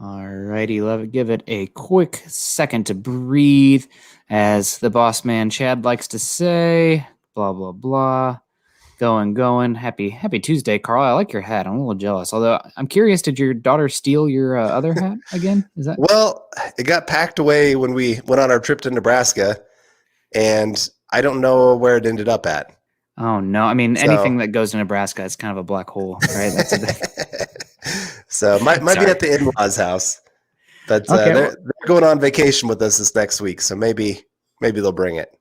All righty, give it a quick second to breathe, as the boss man Chad likes to say. Blah blah blah. Going. Happy Tuesday, Carl. I like your hat. I'm a little jealous. Although I'm curious, did your daughter steal your other hat again? Is that? Well, it got packed away when we went on our trip to Nebraska, and I don't know where it ended up at. Oh no! I mean, anything that goes to Nebraska is kind of a black hole, right? So might be at the in-laws' house, but okay, they're going on vacation with us this next week, so maybe they'll bring it.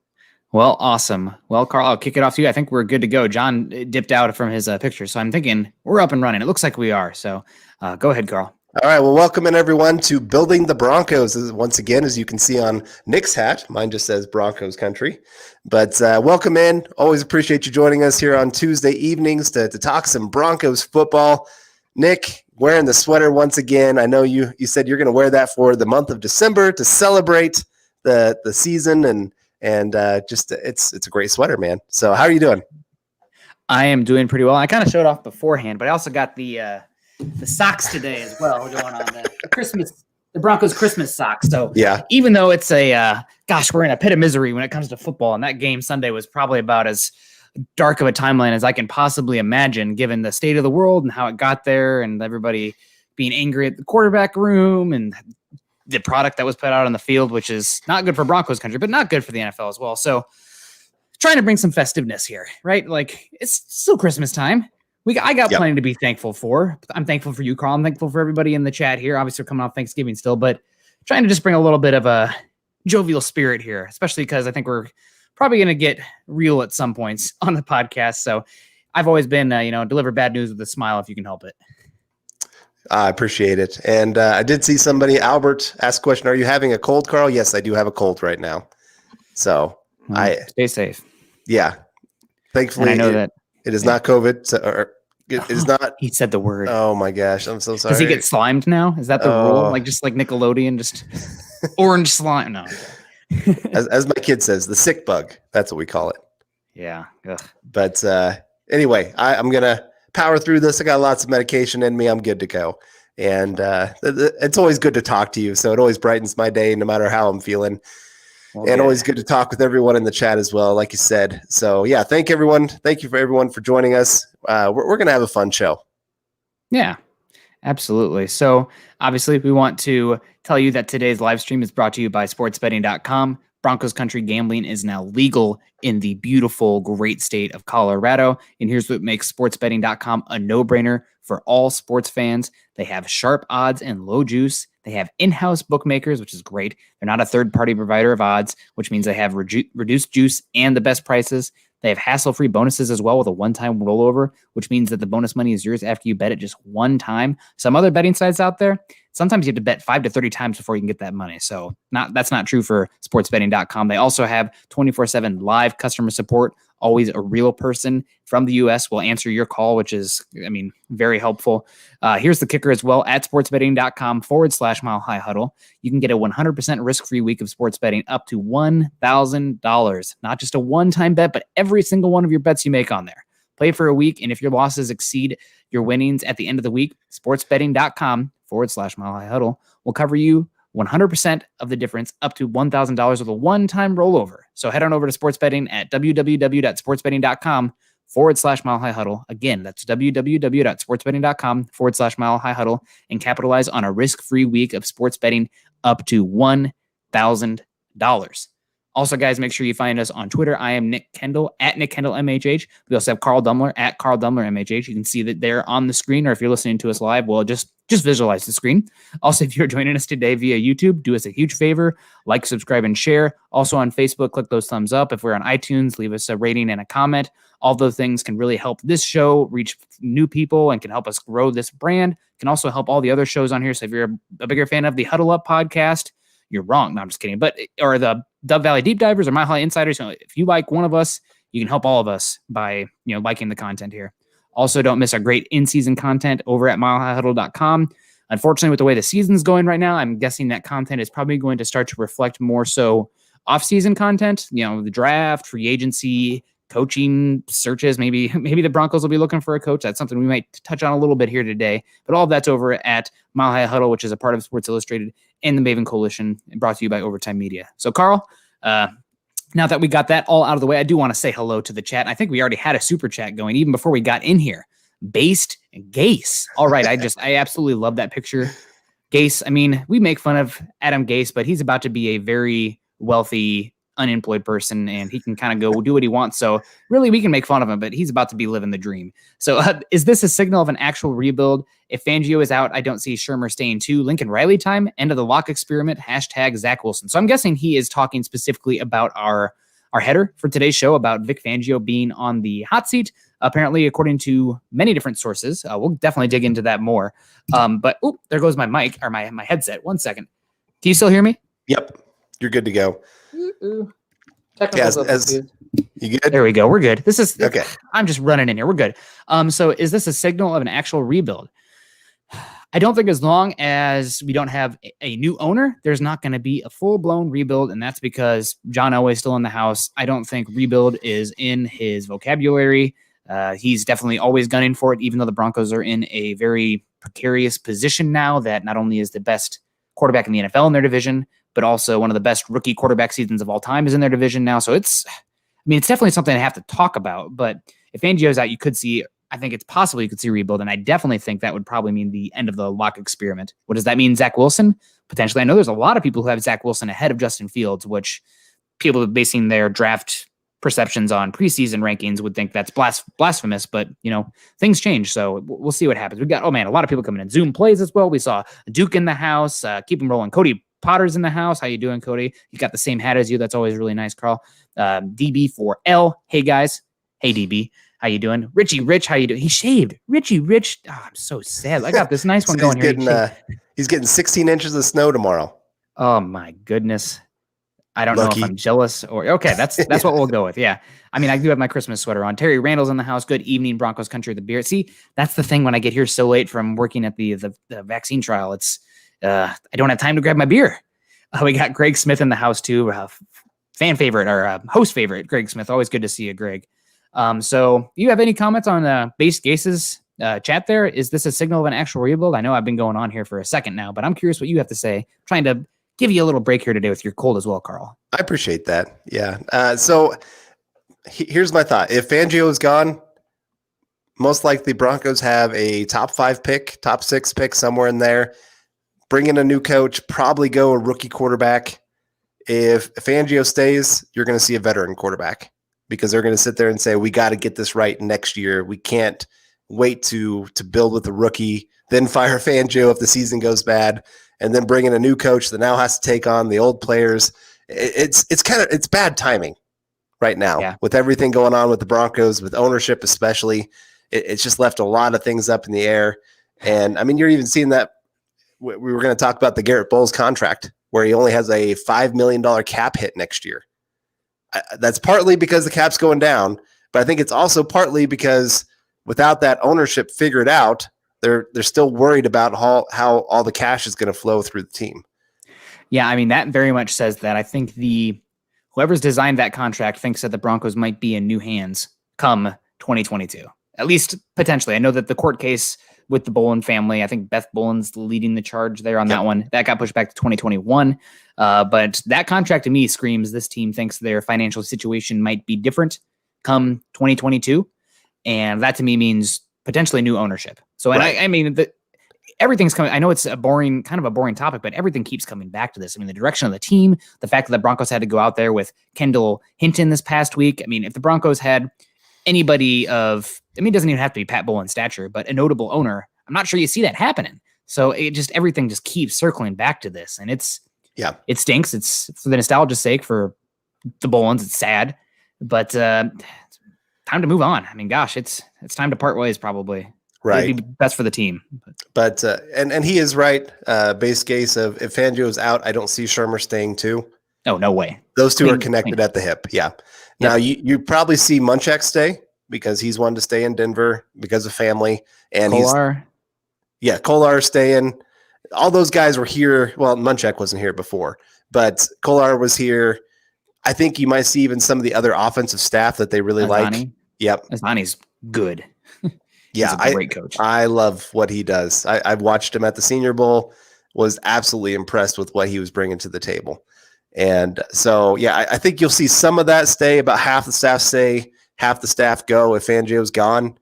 Well, awesome. Well, Carl, I'll kick it off to you. I think we're good to go. John dipped out from his picture, so I'm thinking we're up and running. It looks like we are. So go ahead, Carl. All right. Well, welcome in everyone to Building the Broncos. Once again, as you can see on Nick's hat, mine just says Broncos Country. But welcome in. Always appreciate you joining us here on Tuesday evenings to talk some Broncos football. Nick, wearing the sweater once again. I know you said you're going to wear that for the month of December to celebrate the season, and just it's a great sweater, man. So how are you doing? I am doing pretty well. I kind of showed off beforehand, but I also got the socks today as well, going on the Broncos Christmas socks. So yeah, even though it's we're in a pit of misery when it comes to football, and that game Sunday was probably about as dark of a timeline as I can possibly imagine, given the state of the world and how it got there, and everybody being angry at the quarterback room and the product that was put out on the field, which is not good for Broncos country, but not good for the NFL as well. So trying to bring some festiveness here, right? Like, it's still Christmas time. I got plenty to be thankful for. I'm thankful for you, Carl. I'm thankful for everybody in the chat here. Obviously, we're coming off Thanksgiving still, but trying to just bring a little bit of a jovial spirit here, especially because I think we're probably going to get real at some points on the podcast. So I've always been, deliver bad news with a smile if you can help it. I appreciate it. And I did see somebody, Albert, ask a question. Are you having a cold, Carl? Yes, I do have a cold right now. So stay safe. Yeah. Thankfully, and I know that it is not COVID. It is not. He said the word. Oh my gosh. I'm so sorry. Does he get slimed now? Is that the rule? Like just like Nickelodeon, just orange slime? No. as my kid says, the sick bug. That's what we call it. Yeah. Ugh. But anyway, I'm going to power through this. I got lots of medication in me. I'm good to go. And it's always good to talk to you. So it always brightens my day no matter how I'm feeling. And always good to talk with everyone in the chat as well, like you said. So, yeah, thank everyone. Thank you for everyone for joining us. We're going to have a fun show. Yeah, absolutely. So, obviously, we want to tell you that today's live stream is brought to you by sportsbetting.com. Broncos country gambling is now legal in the beautiful, great state of Colorado. And here's what makes sportsbetting.com a no-brainer for all sports fans. They have sharp odds and low juice. They have in-house bookmakers, which is great. They're not a third-party provider of odds, which means they have reduced juice and the best prices. They have hassle-free bonuses as well with a one-time rollover, which means that the bonus money is yours after you bet it just one time. Some other betting sites out there, sometimes you have to bet 5 to 30 times before you can get that money. So that's not true for sportsbetting.com. They also have 24/7 live customer support. Always a real person from the U.S. will answer your call, which is, very helpful. Here's the kicker as well. At sportsbetting.com/Mile High Huddle, you can get a 100% risk-free week of sports betting up to $1,000. Not just a one-time bet, but every single one of your bets you make on there. Play for a week, and if your losses exceed your winnings at the end of the week, sportsbetting.com/Mile High Huddle will cover you 100% of the difference up to $1,000 with a one-time rollover. So head on over to sports betting at www.sportsbetting.com/Mile High Huddle. Again, that's www.sportsbetting.com/Mile High Huddle and capitalize on a risk-free week of sports betting up to $1,000. Also, guys, make sure you find us on Twitter. I am Nick Kendell at Nick Kendell MHH. We also have Carl Dumler at Carl Dumler MHH. You can see that there on the screen, or if you're listening to us live, well, just visualize the screen. Also, if you're joining us today via YouTube, do us a huge favor, like, subscribe, and share. Also on Facebook, click those thumbs up. If we're on iTunes, leave us a rating and a comment. All those things can really help this show reach new people and can help us grow this brand. Can also help all the other shows on here. So if you're a bigger fan of the Huddle Up podcast, you're wrong. No, I'm just kidding. Or the Dove Valley Deep Divers or Mile High Insiders. If you like one of us, you can help all of us by, liking the content here. Also, don't miss our great in-season content over at milehighhuddle.com. Unfortunately, with the way the season's going right now, I'm guessing that content is probably going to start to reflect more so off-season content, the draft, free agency, coaching searches. Maybe the Broncos will be looking for a coach. That's something we might touch on a little bit here today. But all of that's over at Mile High Huddle, which is a part of Sports Illustrated and the Maven Coalition, and brought to you by Overtime Media. So, Carl, now that we got that all out of the way, I do want to say hello to the chat. I think we already had a super chat going even before we got in here. Based and Gase. All right, I absolutely love that picture. Gase, I mean, we make fun of Adam Gase, but he's about to be a very wealthy, unemployed person, and he can kind of go do what he wants. So really, we can make fun of him, but he's about to be living the dream. So is this a signal of an actual rebuild? If Fangio is out, I don't see Shermer staying too. Lincoln Riley time, end of the lock experiment, # Zach Wilson. So I'm guessing he is talking specifically about our header for today's show about Vic Fangio being on the hot seat. Apparently, according to many different sources, we'll definitely dig into that more. But there goes my mic or my headset. 1 second. Can you still hear me? Yep, you're good to go. Yeah, you good? There we go. We're good. This is okay. I'm just running in here. We're good. So is this a signal of an actual rebuild? I don't think as long as we don't have a new owner, there's not going to be a full-blown rebuild, and that's because John Elway is still in the house. I don't think rebuild is in his vocabulary. He's definitely always gunning for it, even though the Broncos are in a very precarious position now that not only is the best quarterback in the NFL in their division, but also one of the best rookie quarterback seasons of all time is in their division now. So it's definitely something I have to talk about. But if Fangio's out, I think it's possible you could see a rebuild, and I definitely think that would probably mean the end of the lock experiment. What does that mean? Zach Wilson? Potentially. I know there's a lot of people who have Zach Wilson ahead of Justin Fields, which people basing their draft perceptions on preseason rankings would think that's blasphemous, but things change. So we'll see what happens. We got, a lot of people coming in. Zoom plays as well. We saw Duke in the house, keep them rolling. Cody Potter's in the house. How you doing, Cody? You got the same hat as you. That's always really nice, Carl. DB4L. Hey guys. Hey DB. How you doing? Richie Rich, how you doing? He shaved. Richie Rich. Oh, I'm so sad. I got this nice one going here. He's getting 16 inches of snow tomorrow. Oh my goodness. I don't know if I'm jealous or okay. That's what we'll go with. Yeah. I do have my Christmas sweater on. Terry Randall's in the house. Good evening, Broncos country. The beer. See, that's the thing when I get here so late from working at the vaccine trial. It's I don't have time to grab my beer. We got Greg Smith in the house too. Fan favorite or host favorite, Greg Smith. Always good to see you, Greg. So you have any comments on Base Gase's chat there? Is this a signal of an actual rebuild? I know I've been going on here for a second now, but I'm curious what you have to say. Trying to give you a little break here today with your cold as well, Carl. I appreciate that. Yeah. So here's my thought. If Fangio is gone, most likely Broncos have a top 5 pick, top 6 pick somewhere in there. Bring in a new coach, probably go a rookie quarterback. If Fangio stays, you're going to see a veteran quarterback because they're going to sit there and say, we got to get this right next year. We can't wait to build with a rookie, then fire Fangio if the season goes bad, and then bring in a new coach that now has to take on the old players. It's bad timing right now with everything going on with the Broncos, with ownership especially. It's just left a lot of things up in the air. And you're even seeing that. We were going to talk about the Garett Bolles contract where he only has a $5 million cap hit next year. That's partly because the cap's going down, but I think it's also partly because without that ownership figured out, they're still worried about how all the cash is going to flow through the team. Yeah, that very much says that. I think whoever's designed that contract thinks that the Broncos might be in new hands come 2022, at least potentially. I know that the court case with the Bolin family, I think Beth Bolin's leading the charge there on that one. That got pushed back to 2021. But that contract to me screams this team thinks their financial situation might be different come 2022. And that to me means potentially new ownership. So, and everything's coming. I know it's kind of a boring topic, but everything keeps coming back to this. The direction of the team, the fact that the Broncos had to go out there with Kendall Hinton this past week. If the Broncos had anybody it doesn't even have to be Pat Bolin's stature, but a notable owner, I'm not sure you see that happening. So everything just keeps circling back to this. And it stinks. It's for the nostalgia's sake for the Bolins. It's sad, but time to move on. Gosh, it's time to part ways probably. Right. It'd be best for the team. But and he is right. Base case of if Fangio's out, I don't see Shermer staying too. Oh, no way. Those two are connected at the hip. Yeah. Now you probably see Munchak stay because he's wanted to stay in Denver because of family. And Kolar staying. All those guys were here. Well, Munchak wasn't here before, but Kolar was here. I think you might see even some of the other offensive staff that they really like. Yep. Azani's good. Yeah, He's a great coach. I love what he does. I've watched him at the Senior Bowl, was absolutely impressed with what he was bringing to the table. And so, yeah, I think you'll see some of that stay. About half the staff stay, half the staff go if Fangio's gone.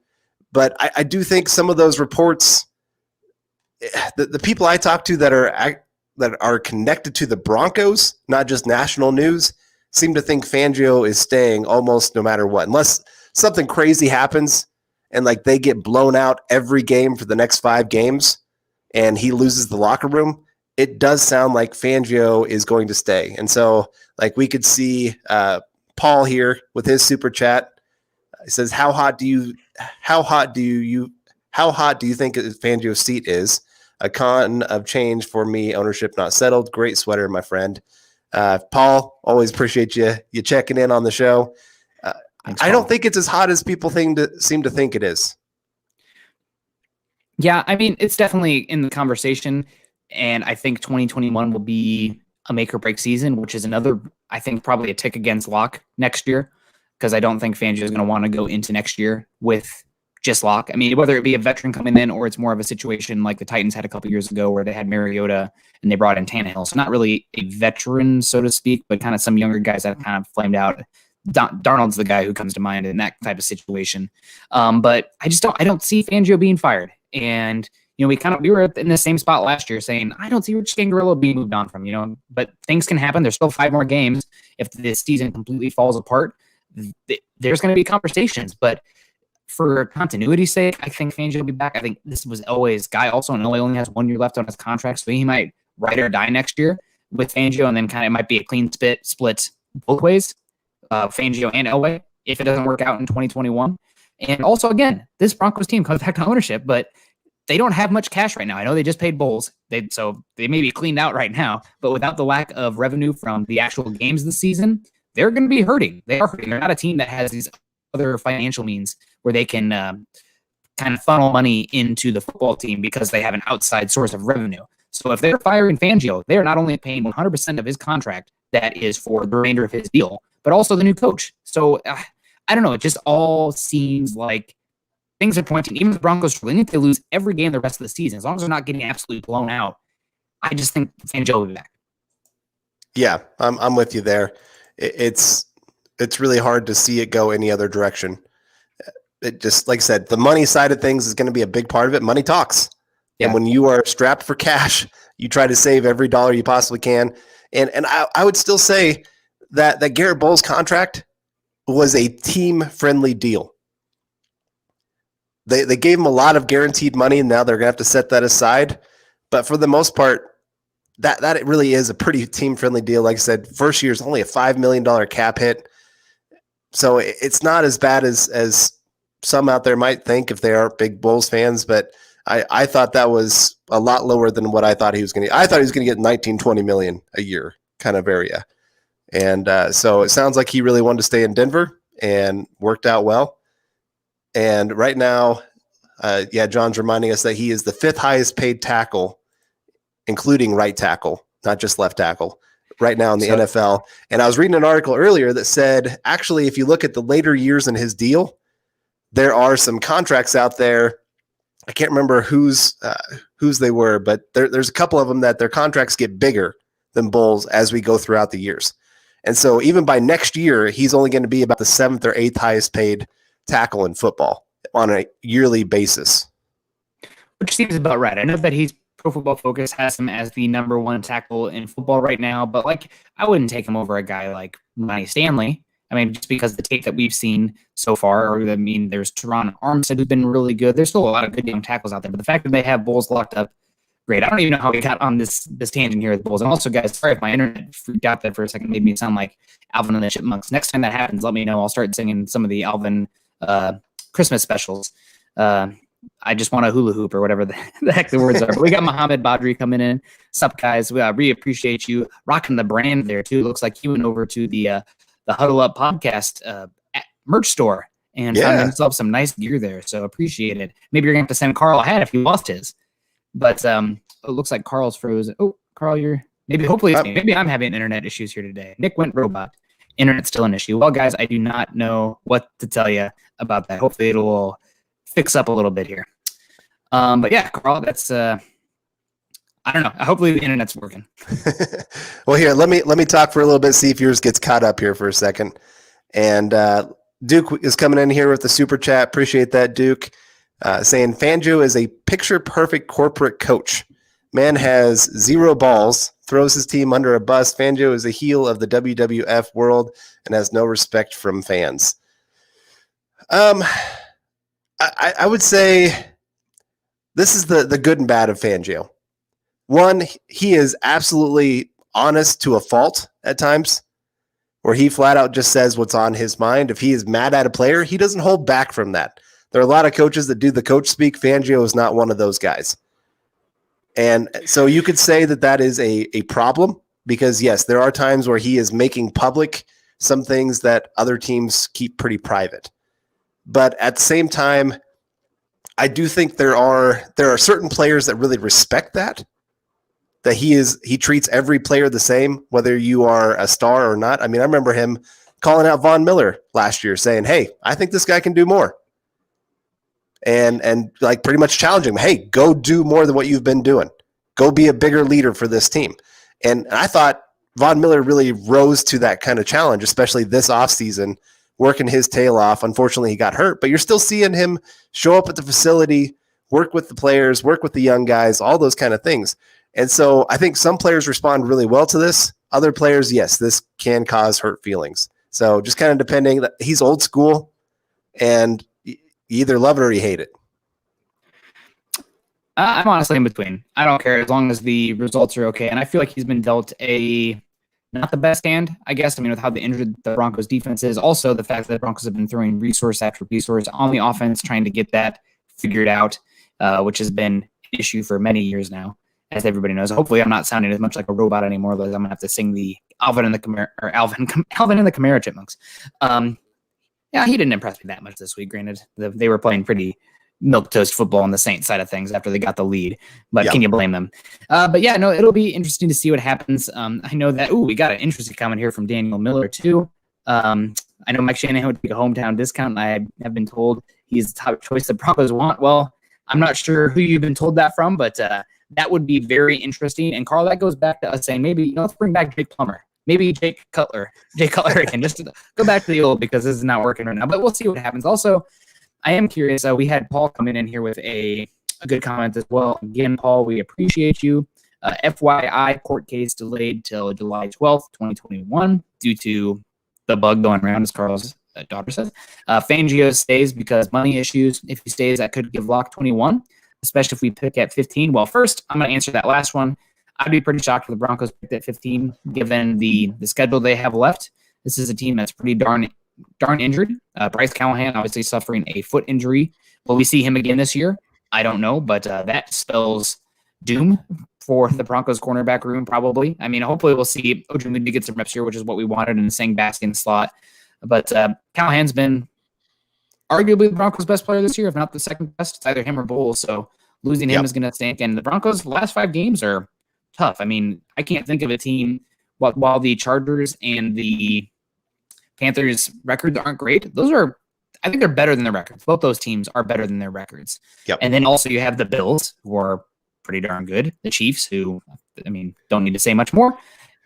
But I do think some of those reports, the people I talk to that are connected to the Broncos, not just national news, seem to think Fangio is staying almost no matter what, unless something crazy happens and like they get blown out every game for the next 5 games and he loses the locker room. It does sound like Fangio is going to stay. And so like we could see Paul here with his super chat. He says, how hot do you think Fangio's seat is? A con of change for me, ownership not settled. Great sweater, my friend. Paul, always appreciate you checking in on the show. Thanks, I don't think it's as hot as people seem to think it is. Yeah, I mean, it's definitely in the conversation, and I think 2021 will be a make or break season, which is another, I think, probably a tick against Locke next year, because I don't think Fangio is going to want to go into next year with just Locke. I mean, whether it be a veteran coming in or it's more of a situation like the Titans had a couple years ago where they had Mariota and they brought in Tannehill. So not really a veteran, so to speak, but kind of some younger guys that kind of flamed out. Darnold's the guy who comes to mind in that type of situation. But I don't see Fangio being fired. And, you know, we were in the same spot last year saying, I don't see Rich Scangarello being moved on from, you know, but things can happen. There's still 5 more games. If this season completely falls apart, there's going to be conversations, but for continuity's sake, I think Fangio will be back. I think this was Elway's guy also, and Elway only has 1 year left on his contract, so he might ride or die next year with Fangio, and then kind of it might be a clean split both ways, Fangio and Elway, if it doesn't work out in 2021. And also, again, this Broncos team comes back to ownership, but they don't have much cash right now. I know they just paid Bolles, so they may be cleaned out right now, but without the lack of revenue from the actual games this season, they're going to be hurting. They are hurting. They're not a team that has these other financial means where they can kind of funnel money into the football team because they have an outside source of revenue. So if they're firing Fangio, they're not only paying 100% of his contract that is for the remainder of his deal, but also the new coach. So I don't know. It just all seems like things are pointing. Even the Broncos, really need to lose every game the rest of the season. As long as they're not getting absolutely blown out, I just think Fangio will be back. Yeah, I'm with you there. It's really hard to see it go any other direction. It just, like I said, the money side of things is going to be a big part of it. Money talks. Yeah. And when you are strapped for cash, you try to save every dollar you possibly can. And I would still say that Garett Bolles contract was a team-friendly deal. They gave him a lot of guaranteed money, and now they're going to have to set that aside. But for the most part, that it really is a pretty team-friendly deal. Like I said, first year is only a $5 million cap hit. So it's not as bad as some out there might think if they are big Bulls fans, but I thought that was a lot lower than what I thought he was going to. I thought he was going to get 19-20 million a year kind of area. And so it sounds like he really wanted to stay in Denver and worked out well. And right now, John's reminding us that he is the 5th highest paid tackle, including right tackle, not just left tackle, right now in the NFL. And I was reading an article earlier that said, actually, if you look at the later years in his deal, there are some contracts out there. I can't remember whose they were, but there's a couple of them that their contracts get bigger than Bulls as we go throughout the years. And so even by next year, he's only going to be about the 7th or 8th highest paid tackle in football on a yearly basis. Which seems about right. I know that he's Pro Football Focus has him as the number 1 tackle in football right now, but like I wouldn't take him over a guy like Monty Stanley. I mean, just because the tape that we've seen so far, or I mean, there's Teron Armstead who's been really good. There's still a lot of good young tackles out there, but the fact that they have Bulls locked up, great. I don't even know how we got on this tangent here with Bulls. And also, guys, sorry if my internet freaked out there for a second, made me sound like Alvin and the Chipmunks. Next time that happens, let me know. I'll start singing some of the Alvin Christmas specials. I just want a hula hoop or whatever the heck the words are. But we got Mohammed Badri coming in. Sup, guys? We really appreciate you rocking the brand there too. Looks like he went over to the Huddle Up podcast merch store and found himself some nice gear there. So appreciate it. Maybe you're gonna have to send Carl a hat if he lost his. But it looks like Carl's frozen. Oh, Carl, hopefully it's me. Maybe I'm having internet issues here today. Nick went robot. Internet's still an issue. Well, guys, I do not know what to tell you about that. Hopefully it'll fix up a little bit here. But yeah, Carl, that's I don't know. Hopefully the internet's working. Well, here, let me talk for a little bit, see if yours gets caught up here for a second. And Duke is coming in here with the super chat. Appreciate that, Duke. Saying Fangio is a picture-perfect corporate coach. Man has zero balls, throws his team under a bus. Fangio is a heel of the WWF world and has no respect from fans. I would say this is the good and bad of Fangio. One, he is absolutely honest to a fault at times, where he flat out just says what's on his mind. If he is mad at a player, he doesn't hold back from that. There are a lot of coaches that do the coach speak. Fangio is not one of those guys. And so you could say that is a problem because, yes, there are times where he is making public some things that other teams keep pretty private. But at the same time, I do think there are certain players that really respect that he treats every player the same, whether you are a star or not. I mean, I remember him calling out Von Miller last year saying, hey, I think this guy can do more. And like pretty much challenging him, hey, go do more than what you've been doing. Go be a bigger leader for this team. And I thought Von Miller really rose to that kind of challenge, especially this offseason, working his tail off. Unfortunately, he got hurt, but you're still seeing him show up at the facility, work with the players, work with the young guys, all those kind of things. And so I think some players respond really well to this. Other players, yes, this can cause hurt feelings. So just kind of depending. He's old school, and you either love it or you hate it. I'm honestly in between. I don't care as long as the results are okay. And I feel like he's been dealt not the best hand, I guess. I mean, with how injured the Broncos defense is. Also, the fact that the Broncos have been throwing resource after resource on the offense, trying to get that figured out, which has been an issue for many years now, as everybody knows. Hopefully, I'm not sounding as much like a robot anymore. Otherwise, I'm gonna have to sing the Alvin and the Kamara Chipmunks. Yeah, he didn't impress me that much this week. Granted, they were playing pretty milquetoast football on the Saints side of things after they got the lead, but Can you blame them? But yeah, no, it'll be interesting to see what happens. I know that. We got an interesting comment here from Daniel Miller too. I know Mike Shanahan would take a hometown discount. I have been told he's the top choice the Broncos want. Well, I'm not sure who you've been told that from, but that would be very interesting. And Carl, that goes back to us saying maybe let's bring back Jake Plummer, maybe Jake Cutler again, just to go back to the old because this is not working right now. But we'll see what happens. Also, I am curious. We had Paul come in here with a good comment as well. Again, Paul, we appreciate you. FYI, court case delayed till July 12th, 2021 due to the bug going around, as Carl's daughter says. Fangio stays because money issues. If he stays, that could give Lock 21, especially if we pick at 15. Well, first, I'm going to answer that last one. I'd be pretty shocked if the Broncos picked at 15, given the schedule they have left. This is a team that's pretty darn injured. Bryce Callahan obviously suffering a foot injury. Will we see him again this year? I don't know, but that spells doom for the Broncos cornerback room, probably. I mean, hopefully we'll see Ojulari get some reps here, which is what we wanted in the Sang Baskin slot. But Callahan's been arguably the Broncos' best player this year, if not the second best. It's either him or Bolles, so losing him is going to stink. And the Broncos' last 5 games are tough. I mean, I can't think of a team, while the Chargers and the Panthers' records aren't great, I think they're better than their records. Both those teams are better than their records. Yep. And then also you have the Bills, who are pretty darn good. The Chiefs, who, I mean, don't need to say much more.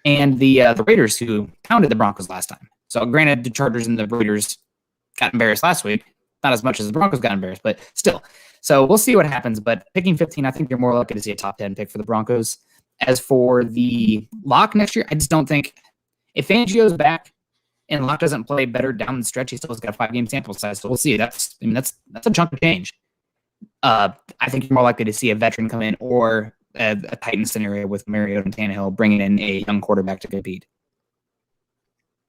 And the Raiders, who pounded the Broncos last time. So granted, the Chargers and the Raiders got embarrassed last week. Not as much as the Broncos got embarrassed, but still. So we'll see what happens. But picking 15, I think you're more likely to see a top 10 pick for the Broncos. As for the lock next year, I just don't think if Fangio's back and Locke doesn't play better down the stretch, he still has got a 5-game sample size. So we'll see. That's a chunk of change. I think you're more likely to see a veteran come in or a Titan scenario with Mariota and Tannehill bringing in a young quarterback to compete.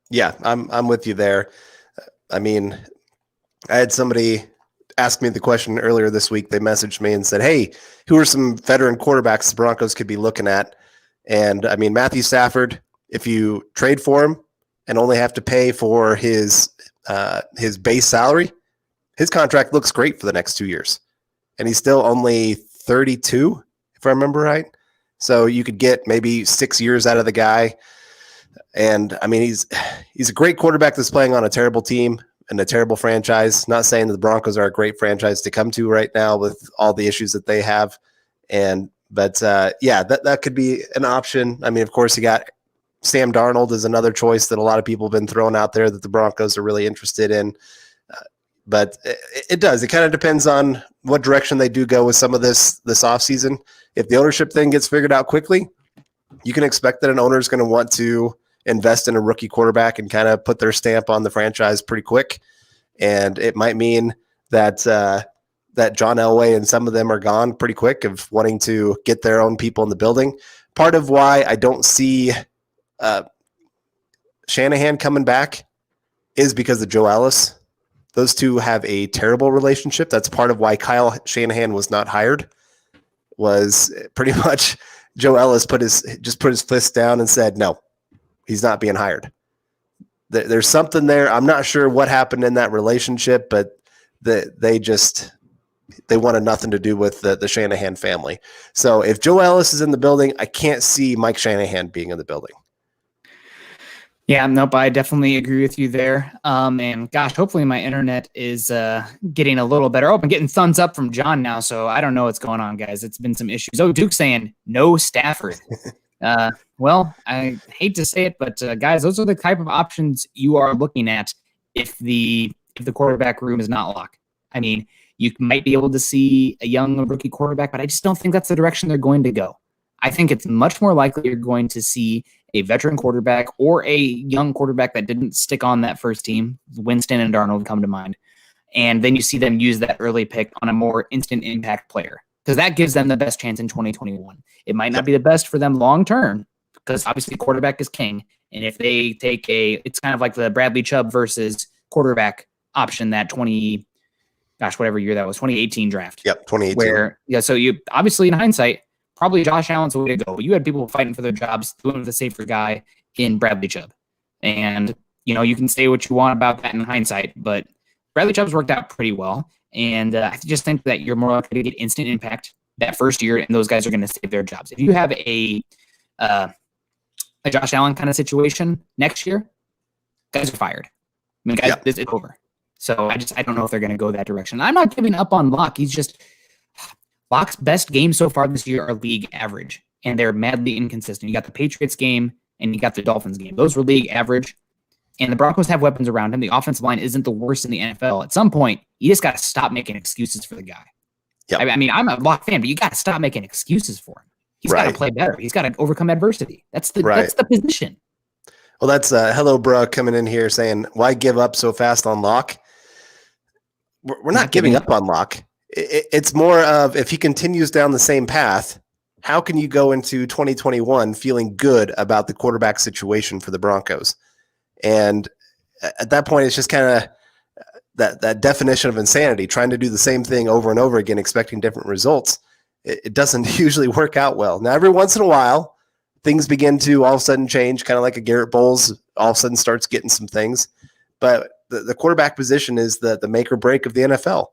Yeah, I'm with you there. I mean, I had somebody ask me the question earlier this week. They messaged me and said, hey, who are some veteran quarterbacks the Broncos could be looking at? And I mean, Matthew Stafford, if you trade for him and only have to pay for his base salary, his contract looks great for the next 2 years. And he's still only 32, if I remember right. So you could get maybe 6 years out of the guy. And I mean, he's a great quarterback that's playing on a terrible team and a terrible franchise. Not saying that the Broncos are a great franchise to come to right now with all the issues that they have. But that could be an option. I mean, of course, you got Sam Darnold is another choice that a lot of people have been throwing out there that the Broncos are really interested in. But it does. It kind of depends on what direction they do go with some of this offseason. If the ownership thing gets figured out quickly, you can expect that an owner is going to want to invest in a rookie quarterback and kind of put their stamp on the franchise pretty quick. And it might mean that that John Elway and some of them are gone pretty quick of wanting to get their own people in the building. Part of why I don't see Shanahan coming back is because of Joe Ellis. Those two have a terrible relationship. That's part of why Kyle Shanahan was not hired, was pretty much Joe Ellis put his fist down and said, no, he's not being hired. There's something there. I'm not sure what happened in that relationship, but they wanted nothing to do with the Shanahan family. So if Joe Ellis is in the building, I can't see Mike Shanahan being in the building. Yeah, nope, I definitely agree with you there. And gosh, hopefully my internet is getting a little better. Oh, I'm getting thumbs up from John now, so I don't know what's going on, guys. It's been some issues. Oh, Duke saying no Stafford. Well, I hate to say it, but guys, those are the type of options you are looking at if the quarterback room is not locked. I mean, you might be able to see a young rookie quarterback, but I just don't think that's the direction they're going to go. I think it's much more likely you're going to see a veteran quarterback or a young quarterback that didn't stick on that first team. Winston and Darnold come to mind. And then you see them use that early pick on a more instant impact player because that gives them the best chance in 2021. It might not be the best for them long term because obviously quarterback is king. And if they take it's kind of like the Bradley Chubb versus quarterback option that whatever year that was, 2018 draft. Yep, 2018. So you obviously in hindsight, probably Josh Allen's the way to go. But you had people fighting for their jobs, doing with the safer guy in Bradley Chubb. And, you can say what you want about that in hindsight, but Bradley Chubb's worked out pretty well. And I just think that you're more likely to get instant impact that first year, and those guys are going to save their jobs. If you have a Josh Allen kind of situation next year, guys are fired. I mean, guys, it's over. So I don't know if they're going to go that direction. I'm not giving up on Locke. Locke's best games so far this year are league average, and they're madly inconsistent. You got the Patriots game, and you got the Dolphins game. Those were league average, and the Broncos have weapons around him. The offensive line isn't the worst in the NFL. At some point, you just got to stop making excuses for the guy. Yep. I mean, I'm a Locke fan, but you got to stop making excuses for him. He's got to play better. He's got to overcome adversity. That's the position. Well, that's Hello Bruh coming in here saying, why give up so fast on Locke? We're not giving up on Locke. It's more of if he continues down the same path, how can you go into 2021 feeling good about the quarterback situation for the Broncos? And at that point, it's just kind of that definition of insanity, trying to do the same thing over and over again, expecting different results. It doesn't usually work out well. Now, every once in a while, things begin to all of a sudden change, kind of like a Garett Bolles all of a sudden starts getting some things. But the quarterback position is the make or break of the NFL.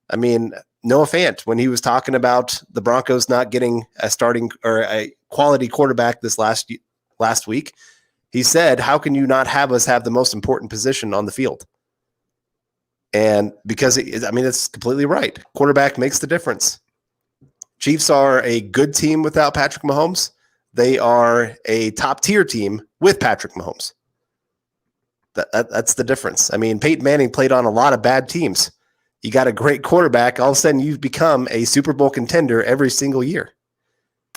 I mean, Noah Fant, when he was talking about the Broncos not getting a starting or a quality quarterback this last week, he said, how can you not have us have the most important position on the field? And because, it's completely right. Quarterback makes the difference. Chiefs are a good team without Patrick Mahomes. They are a top-tier team with Patrick Mahomes. That's the difference. I mean, Peyton Manning played on a lot of bad teams. You got a great quarterback, all of a sudden you've become a Super Bowl contender every single year.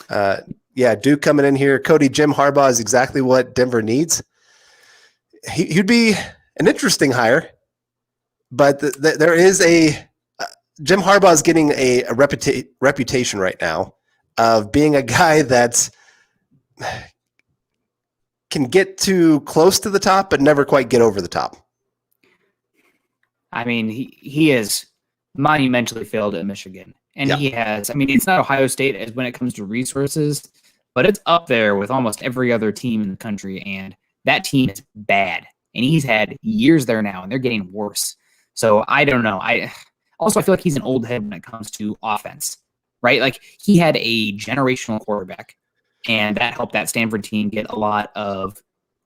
Duke coming in here. Cody, Jim Harbaugh is exactly what Denver needs. He'd be an interesting hire, but there is Jim Harbaugh is getting a reputation right now of being a guy that can get too close to the top, but never quite get over the top. I mean, he is monumentally failed at Michigan. And he has, it's not Ohio State as when it comes to resources, but it's up there with almost every other team in the country. And that team is bad. And he's had years there now, and they're getting worse. So I don't know. I feel like he's an old head when it comes to offense, right? Like he had a generational quarterback, and that helped that Stanford team get a lot of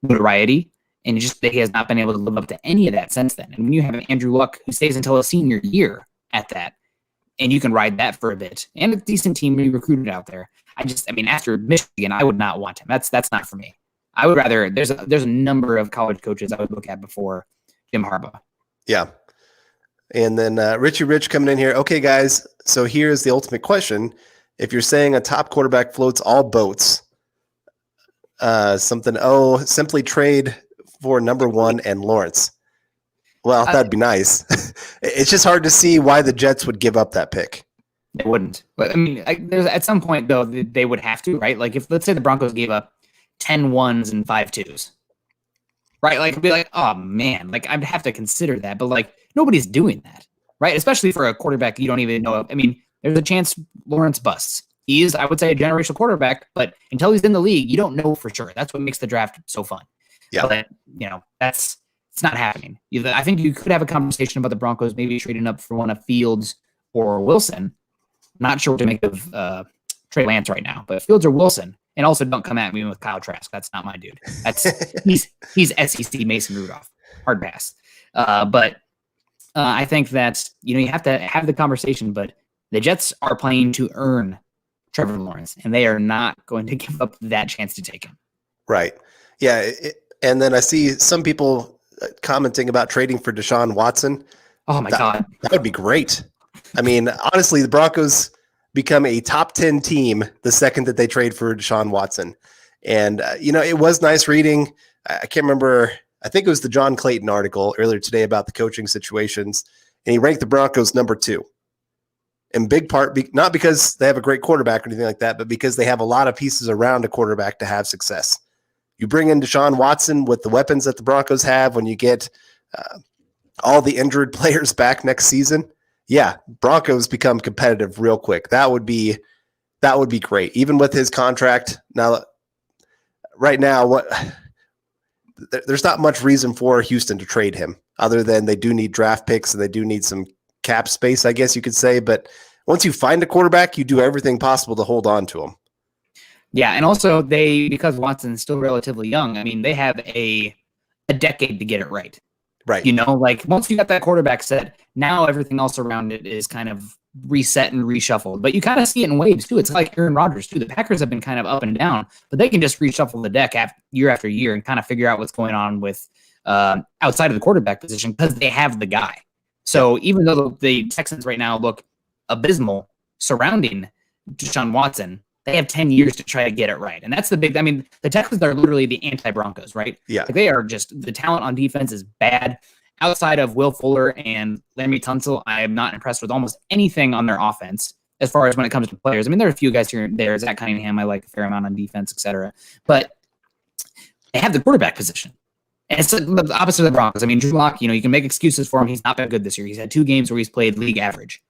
notoriety, and just that he has not been able to live up to any of that since then. And when you have an Andrew Luck who stays until his senior year at that, and you can ride that for a bit, and a decent team be recruited out there. After Michigan, I would not want him. That's not for me. I would rather, there's a number of college coaches I would look at before Jim Harbaugh. Yeah. And then Richie Rich coming in here. Okay, guys, so here's the ultimate question. If you're saying a top quarterback floats all boats, simply trade for number one and Lawrence. Well, that'd be nice. It's just hard to see why the Jets would give up that pick. They wouldn't. But there's at some point, though, they would have to, right? Like, if let's say the Broncos gave up 10 ones and 5 twos, right? Like, it'd be like, oh, man, like, I'd have to consider that. But, like, nobody's doing that, right? Especially for a quarterback you don't even know. There's a chance Lawrence busts. He is, I would say, a generational quarterback, but until he's in the league, you don't know for sure. That's what makes the draft so fun. Yeah. But, it's not happening. I think you could have a conversation about the Broncos maybe trading up for one of Fields or Wilson. Not sure what to make of Trey Lance right now, but Fields or Wilson. And also, don't come at me with Kyle Trask. That's not my dude. He's SEC Mason Rudolph. Hard pass. But I think that you have to have the conversation. But the Jets are playing to earn Trevor Lawrence, and they are not going to give up that chance to take him. Right. Yeah. And then I see some people commenting about trading for Deshaun Watson. Oh my God. That would be great. Honestly, the Broncos become a top 10 team the second that they trade for Deshaun Watson. And, it was nice reading. I can't remember. I think it was the John Clayton article earlier today about the coaching situations. And he ranked the Broncos number 2. In big part, not because they have a great quarterback or anything like that, but because they have a lot of pieces around a quarterback to have success. You bring in Deshaun Watson with the weapons that the Broncos have when you get all the injured players back next season. Yeah, Broncos become competitive real quick. That would be great. Even with his contract. Now, right now, there's not much reason for Houston to trade him other than they do need draft picks and they do need some cap space, I guess you could say. But once you find a quarterback, you do everything possible to hold on to him. Yeah, and also because Watson's still relatively young, they have a decade to get it right. Right. Once you got that quarterback set, now everything else around it is kind of reset and reshuffled. But you kind of see it in waves, too. It's like Aaron Rodgers, too. The Packers have been kind of up and down, but they can just reshuffle the deck year after year and kind of figure out what's going on with outside of the quarterback position because they have the guy. So even though the Texans right now look abysmal surrounding Deshaun Watson, they have 10 years to try to get it right. And that's the big, the Texans are literally the anti-Broncos, right? Yeah. They are just, the talent on defense is bad. Outside of Will Fuller and Laremy Tunsil, I am not impressed with almost anything on their offense as far as when it comes to players. There are a few guys here and there. Zach Cunningham, I like a fair amount on defense, etc. But they have the quarterback position. And it's the opposite of the Broncos. Drew Lock, you can make excuses for him. He's not been good this year. He's had 2 games where he's played league average.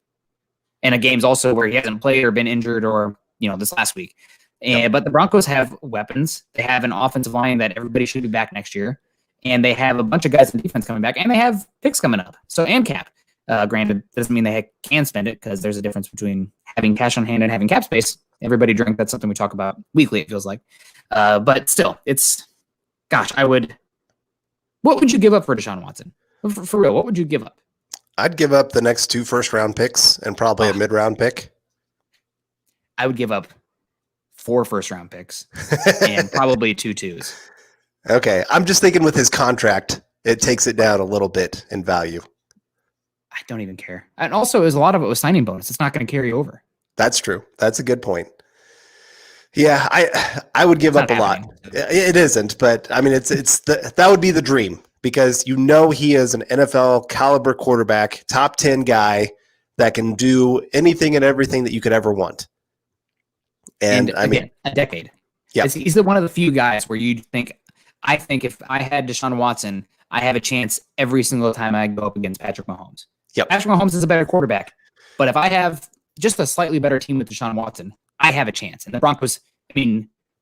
And games also where he hasn't played or been injured or, this last week. But the Broncos have weapons. They have an offensive line that everybody should be back next year. And they have a bunch of guys in defense coming back. And they have picks coming up. So, and cap. Granted, doesn't mean they can spend it because there's a difference between having cash on hand and having cap space. Everybody drink. That's something we talk about weekly, it feels like. But still, what would you give up for Deshaun Watson? For real, what would you give up? I'd give up the next 2 first-round picks and probably a mid-round pick. I would give up 4 first-round picks and probably 2 twos. Okay. I'm just thinking with his contract, it takes it down a little bit in value. I don't even care. And also, a lot of it was signing bonus. It's not going to carry over. That's true. That's a good point. Yeah, I would give up a lot. It isn't, but that would be the dream because he is an NFL caliber quarterback, top 10 guy that can do anything and everything that you could ever want. And again, a decade. Yeah, he's one of the few guys where you'd think. I think if I had Deshaun Watson, I have a chance every single time I go up against Patrick Mahomes. Yep. Patrick Mahomes is a better quarterback, but if I have just a slightly better team with Deshaun Watson, I have a chance. And the Broncos,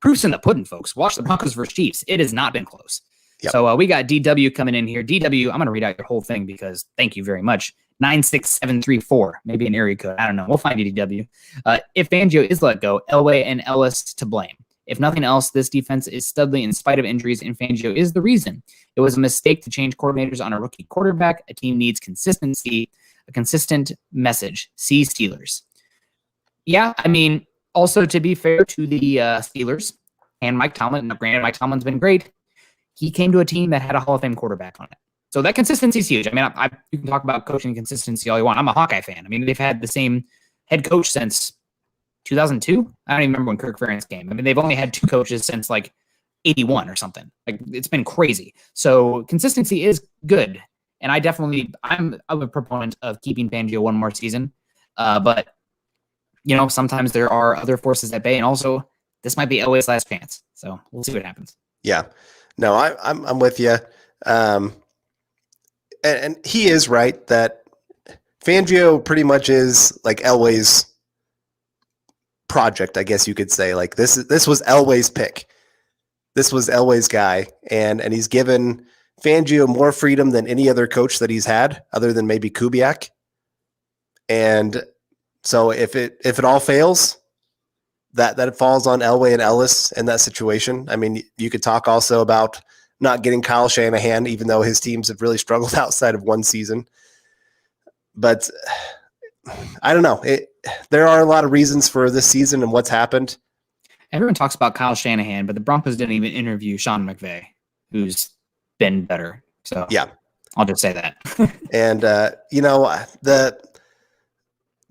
proof's in the pudding, folks. Watch the Broncos versus Chiefs. It has not been close. Yep. So we got DW coming in here. DW, I'm going to read out your whole thing because thank you very much. 96734, maybe an area code. I don't know. We'll find you, DW. If Fangio is let go, Elway and Ellis to blame. If nothing else, this defense is studly in spite of injuries, and Fangio is the reason. It was a mistake to change coordinators on a rookie quarterback. A team needs consistency, a consistent message. See Steelers. Yeah, I mean, also to be fair to the Steelers and Mike Tomlin, granted, Mike Tomlin's been great. He came to a team that had a Hall of Fame quarterback on it. So that consistency is huge. I mean, you can talk about coaching consistency all you want. I'm a Hawkeye fan. I mean, they've had the same head coach since 2002. I don't even remember when Kirk Ferentz came. I mean, they've only had two coaches since like 81 or something. Like, it's been crazy. So consistency is good. And I'm a proponent of keeping Fangio one more season. But, sometimes there are other forces at bay. And also, this might be Elway's last chance. So we'll see what happens. Yeah. No, I'm with you. And he is right that Fangio pretty much is like Elway's project, I guess you could say. Like this was Elway's pick. This was Elway's guy, and he's given Fangio more freedom than any other coach that he's had, other than maybe Kubiak. And so if it all fails, that it falls on Elway and Ellis in that situation. I mean, you could talk also about not getting Kyle Shanahan, even though his teams have really struggled outside of one season. But I don't know. There are a lot of reasons for this season and what's happened. Everyone talks about Kyle Shanahan, but the Broncos didn't even interview Sean McVay, who's been better. So yeah, I'll just say that. And the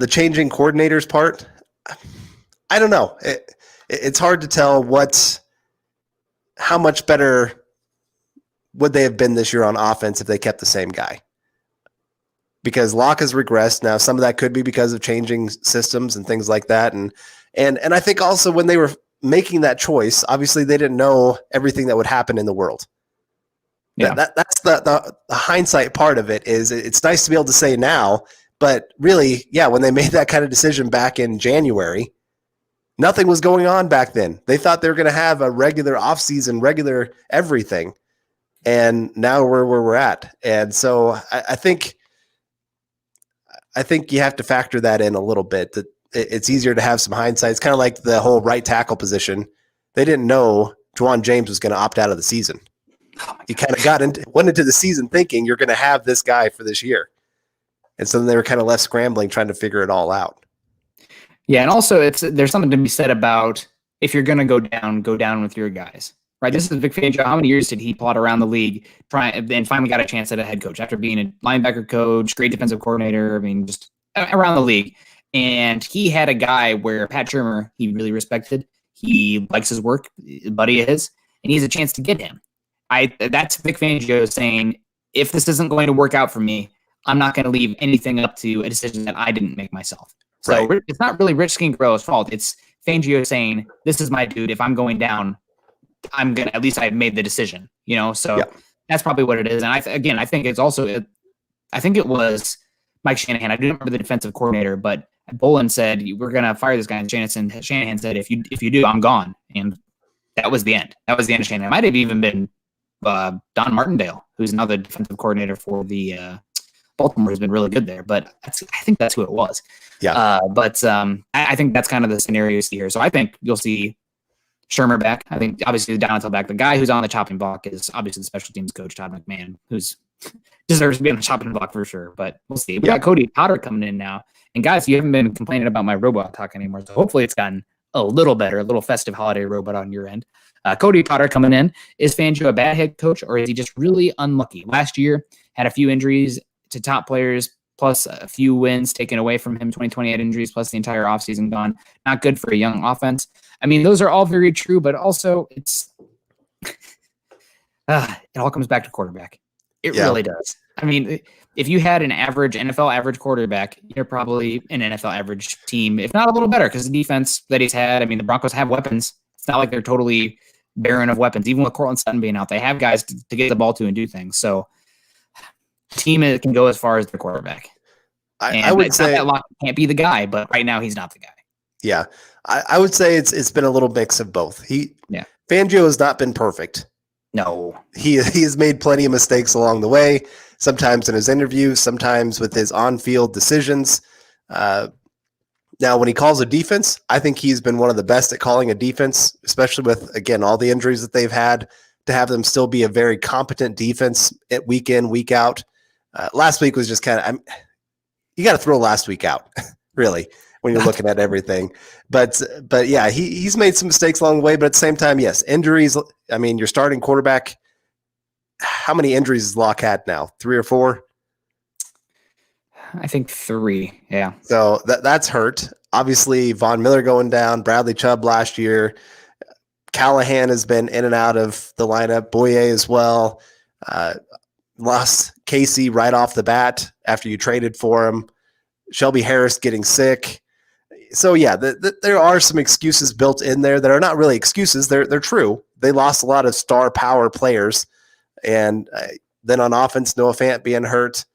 changing coordinators part, I don't know. It's hard to tell how much better would they have been this year on offense if they kept the same guy? Because Locke has regressed. Now, some of that could be because of changing systems and things like that. And I think also when they were making that choice, obviously they didn't know everything that would happen in the world. Yeah. That's the hindsight part of it. Is it's nice to be able to say now, but really, yeah, when they made that kind of decision back in January, nothing was going on back then. They thought they were going to have a regular offseason, regular everything. And now we're where we're at. And so I think you have to factor that in a little bit, that it's easier to have some hindsight. It's kind of like the whole right tackle position. They didn't know Juwan James was going to opt out of the season. You kind of went into the season thinking you're going to have this guy for this year. And so then they were kind of left scrambling, trying to figure it all out. Yeah. And also there's something to be said about if you're going to go down with your guys. Right, this is Vic Fangio. How many years did he plot around the league, and finally got a chance at a head coach after being a linebacker coach, great defensive coordinator? I mean, just around the league. And he had a guy where Pat Shurmur, he really respected. He likes his work, buddy of his, and he has a chance to get him. That's Vic Fangio saying, if this isn't going to work out for me, I'm not going to leave anything up to a decision that I didn't make myself. So right. It's not really Rich Skingrow's fault. It's Fangio saying, this is my dude. If I'm going down, at least I made the decision, so yeah. That's probably what it is. And I think it's also, I think it was Mike Shanahan. I don't remember the defensive coordinator, but Bolin said, we're going to fire this guy. And Shanahan said, if you do, I'm gone. And that was the end. That was the end of Shanahan. It might have even been Don Martindale, who's another defensive coordinator for the Baltimore, has been really good there, but I think that's who it was. Yeah. But I think that's kind of the scenarios here. So I think you'll see Shurmur back. I think obviously the down until back. The guy who's on the chopping block is obviously the special teams coach, Todd McMahon, who's deserves to be on the chopping block for sure. But we'll see. We got Cody Potter coming in now. And guys, you haven't been complaining about my robot talk anymore. So hopefully it's gotten a little better, a little festive holiday robot on your end. Cody Potter coming in. Is Fangio a bad head coach, or is he just really unlucky? Last year had a few injuries to top players, plus a few wins taken away from him. 2020 had injuries, plus the entire offseason gone. Not good for a young offense. I mean, those are all very true, but also it all comes back to quarterback. It really does. I mean, if you had an average NFL average quarterback, you're probably an NFL average team, if not a little better, because the defense that he's had, I mean, the Broncos have weapons. It's not like they're totally barren of weapons. Even with Cortland Sutton being out, they have guys to get the ball to and do things. So team can go as far as the quarterback. I would say that Locke can't be the guy, but right now he's not the guy. Yeah. I would say it's been a little mix of both. Fangio has not been perfect. No. He has made plenty of mistakes along the way, sometimes in his interviews, sometimes with his on-field decisions. Now, when he calls a defense, I think he's been one of the best at calling a defense, especially with, again, all the injuries that they've had, to have them still be a very competent defense at week in, week out. Last week was just kind of, you got to throw last week out, really, when you're looking at everything. But yeah, he's made some mistakes along the way, but at the same time, yes, injuries. I mean, your starting quarterback, how many injuries has Locke had now? 3 or 4? I think 3. Yeah. So that's hurt. Obviously, Von Miller going down, Bradley Chubb last year. Callahan has been in and out of the lineup. Boye as well. Lost Kelce right off the bat after you traded for him. Shelby Harris getting sick. So yeah, there are some excuses built in there that are not really excuses. They're true. They lost a lot of star power players, and then on offense, Noah Fant being hurt,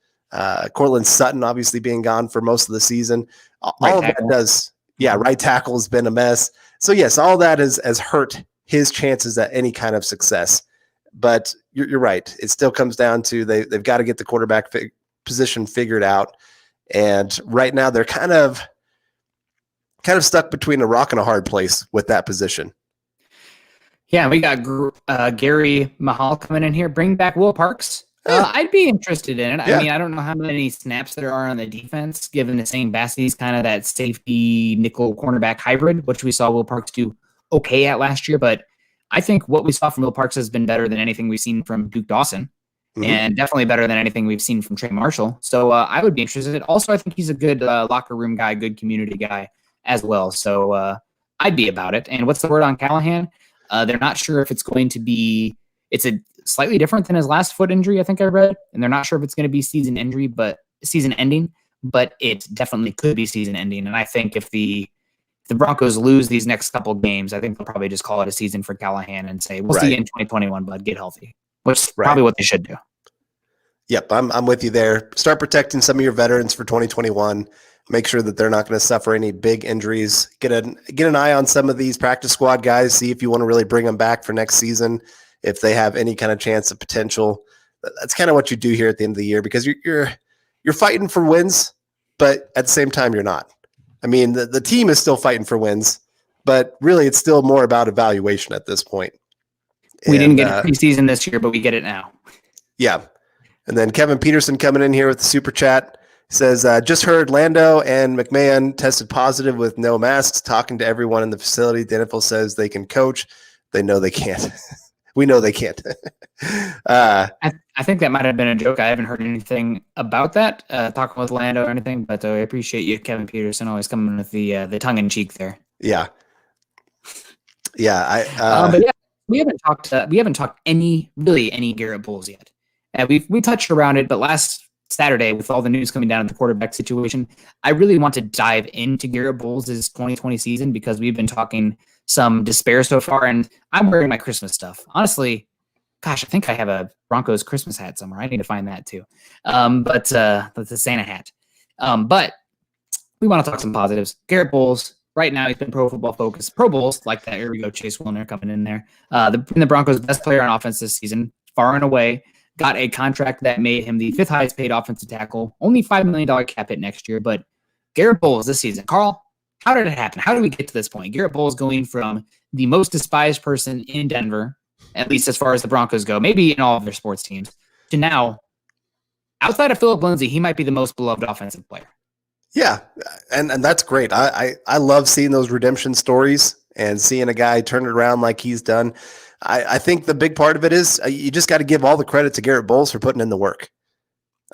Cortland Sutton obviously being gone for most of the season. All of that does, right tackle has been a mess. So yes, all that has hurt his chances at any kind of success. But you're right. It still comes down to they've got to get the quarterback position figured out. And right now they're kind of stuck between a rock and a hard place with that position. Yeah, we got Gary Mahal coming in here. Bring back Will Parks. I'd be interested in it. I mean, I don't know how many snaps there are on the defense, given the St. Bassie's kind of that safety nickel cornerback hybrid, which we saw Will Parks do okay at last year. But I think what we saw from Will Parks has been better than anything we've seen from Duke Dawson, and definitely better than anything we've seen from Trey Marshall. So I would be interested. Also, I think he's a good locker room guy, good community guy as well. So I'd be about it. And what's the word on Callahan? They're not sure if it's going to be – it's a slightly different than his last foot injury, I think I read. And they're not sure if it's going to be season ending, but it definitely could be season ending. And I think if the Broncos lose these next couple games, I think they'll probably just call it a season for Callahan and say, we'll see you in 2021, bud. Get healthy, which is probably what they should do. Yep, I'm with you there. Start protecting some of your veterans for 2021. Make sure that they're not going to suffer any big injuries. Get an eye on some of these practice squad guys. See if you want to really bring them back for next season, if they have any kind of chance of potential. That's kind of what you do here at the end of the year, because you're fighting for wins, but at the same time you're not. I mean, the team is still fighting for wins, but really it's still more about evaluation at this point. We didn't get a preseason this year, but we get it now. Yeah. And then Kevin Peterson coming in here with the super chat says, just heard Lando and McMahon tested positive with no masks, talking to everyone in the facility. The NFL says they can coach. They know they can't. We know they can't. I think that might have been a joke. I haven't heard anything about that, talking with Lando or anything, but I appreciate you, Kevin Peterson, always coming with the tongue in cheek there. Yeah. Yeah. But yeah, we haven't talked any Garett Bolles yet. We touched around it, but last Saturday, with all the news coming down in the quarterback situation, I really want to dive into Garett Bolles' 2020 season, because we've been talking some despair so far, and I'm wearing my Christmas stuff. Honestly, gosh, I think I have a Broncos Christmas hat somewhere. I need to find that too. But that's a Santa hat. But we want to talk some positives. Garett Bolles, right now, he's been Pro Football Focus. Pro Bowls, like that. Here we go, Chase Wilner coming in there. The Broncos' best player on offense this season, far and away. Got a contract that made him the 5th highest paid offensive tackle. Only $5 million cap hit next year. But Garett Bolles this season, Carl, how did it happen? How did we get to this point? Garett Bolles going from the most despised person in Denver, at least as far as the Broncos go, maybe in all of their sports teams, to now, outside of Philip Lindsay, he might be the most beloved offensive player. Yeah, and that's great. I love seeing those redemption stories and seeing a guy turn it around like he's done. I think the big part of it is you just got to give all the credit to Garett Bolles for putting in the work.